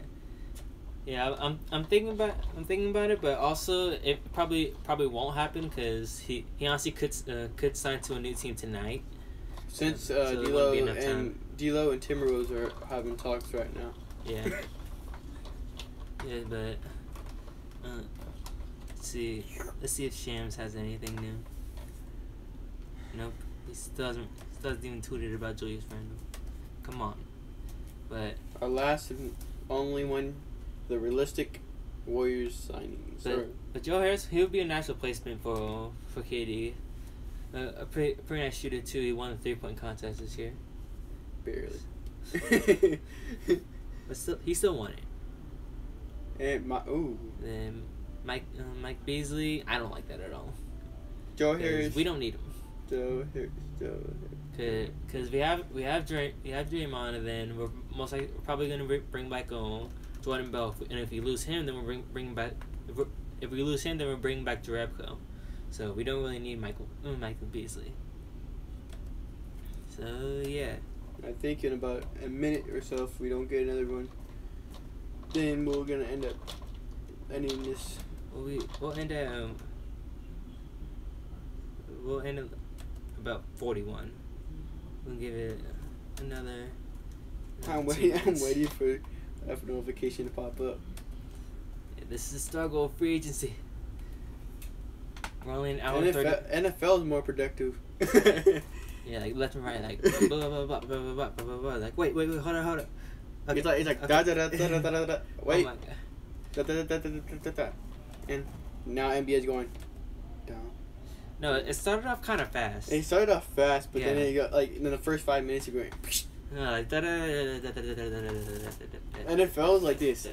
Yeah, I'm thinking about it, but also it probably won't happen because he honestly could sign to a new team tonight. Since so D'Lo and Timberwolves are having talks right now. Yeah. Yeah, but let's see if Shams has anything new. Nope, he still hasn't even tweeted about Julius Randle. Come on, but our last and only one. The realistic Warriors signings. But Joe Harris, he would be a nice replacement for KD. A pretty nice shooter too. He won the 3-point contest this year. Barely. But he still won it. And Then Mike Beasley, I don't like that at all. Joe Harris. We don't need him. Joe Harris. Because we have Draymond, and then we're probably gonna bring back Jordan Bell, and if we lose him, then we're bring back. If we lose him, then we're bringing back Jerebko. So we don't really need Michael Beasley. So yeah. I think in about a minute or so, if we don't get another one, then we're gonna end up ending this. We'll end at about 41. We'll give it another. I'm waiting for a notification to pop up. Yeah, this is the struggle of free agency. We're only an hour 30. NFL is more productive. Yeah, like left and right, like blah blah blah blah blah blah blah blah. Like wait, hold on. Okay. It's like okay. da da da da da da da. Wait. Oh my God. Da da da da da da da. And now NBA is going. No, it started off kind of fast. It started off fast, but then Yeah. it got like in the first 5 minutes you're going, No, like and it felt like this.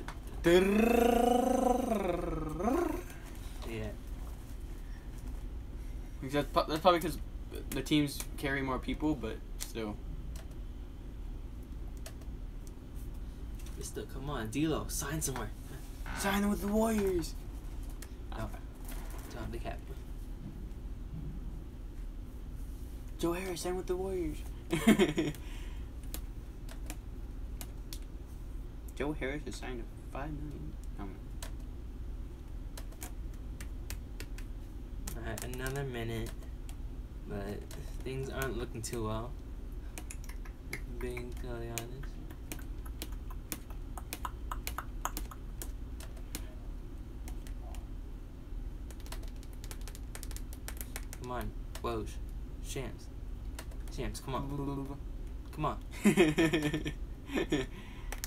Yeah. That's probably because the teams carry more people, but still. Still, come on, D'Lo, sign somewhere. Sign with the Warriors. No, Tom the cap. Joe Harris, sign with the Warriors. Joe Harris has signed a $5 million. Alright, another minute, but things aren't looking too well. Being totally honest. Come on, Woj, Shams, come on, come on,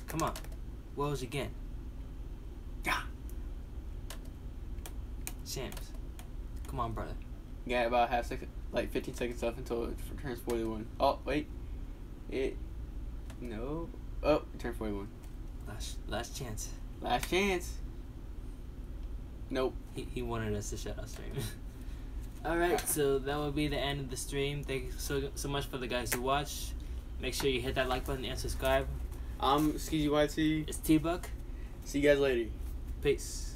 come on, Woj again. Yeah. Shams, come on, brother. Yeah, about 15 seconds left until it turns 41. Oh wait, no. Oh, it turned 41. Last chance. Last chance. Nope. He wanted us to shut our stream. Alright, so that will be the end of the stream. Thank you so much for the guys who watched. Make sure you hit that like button and subscribe. I'm Skeezy YT. It's T-Buck. See you guys later. Peace.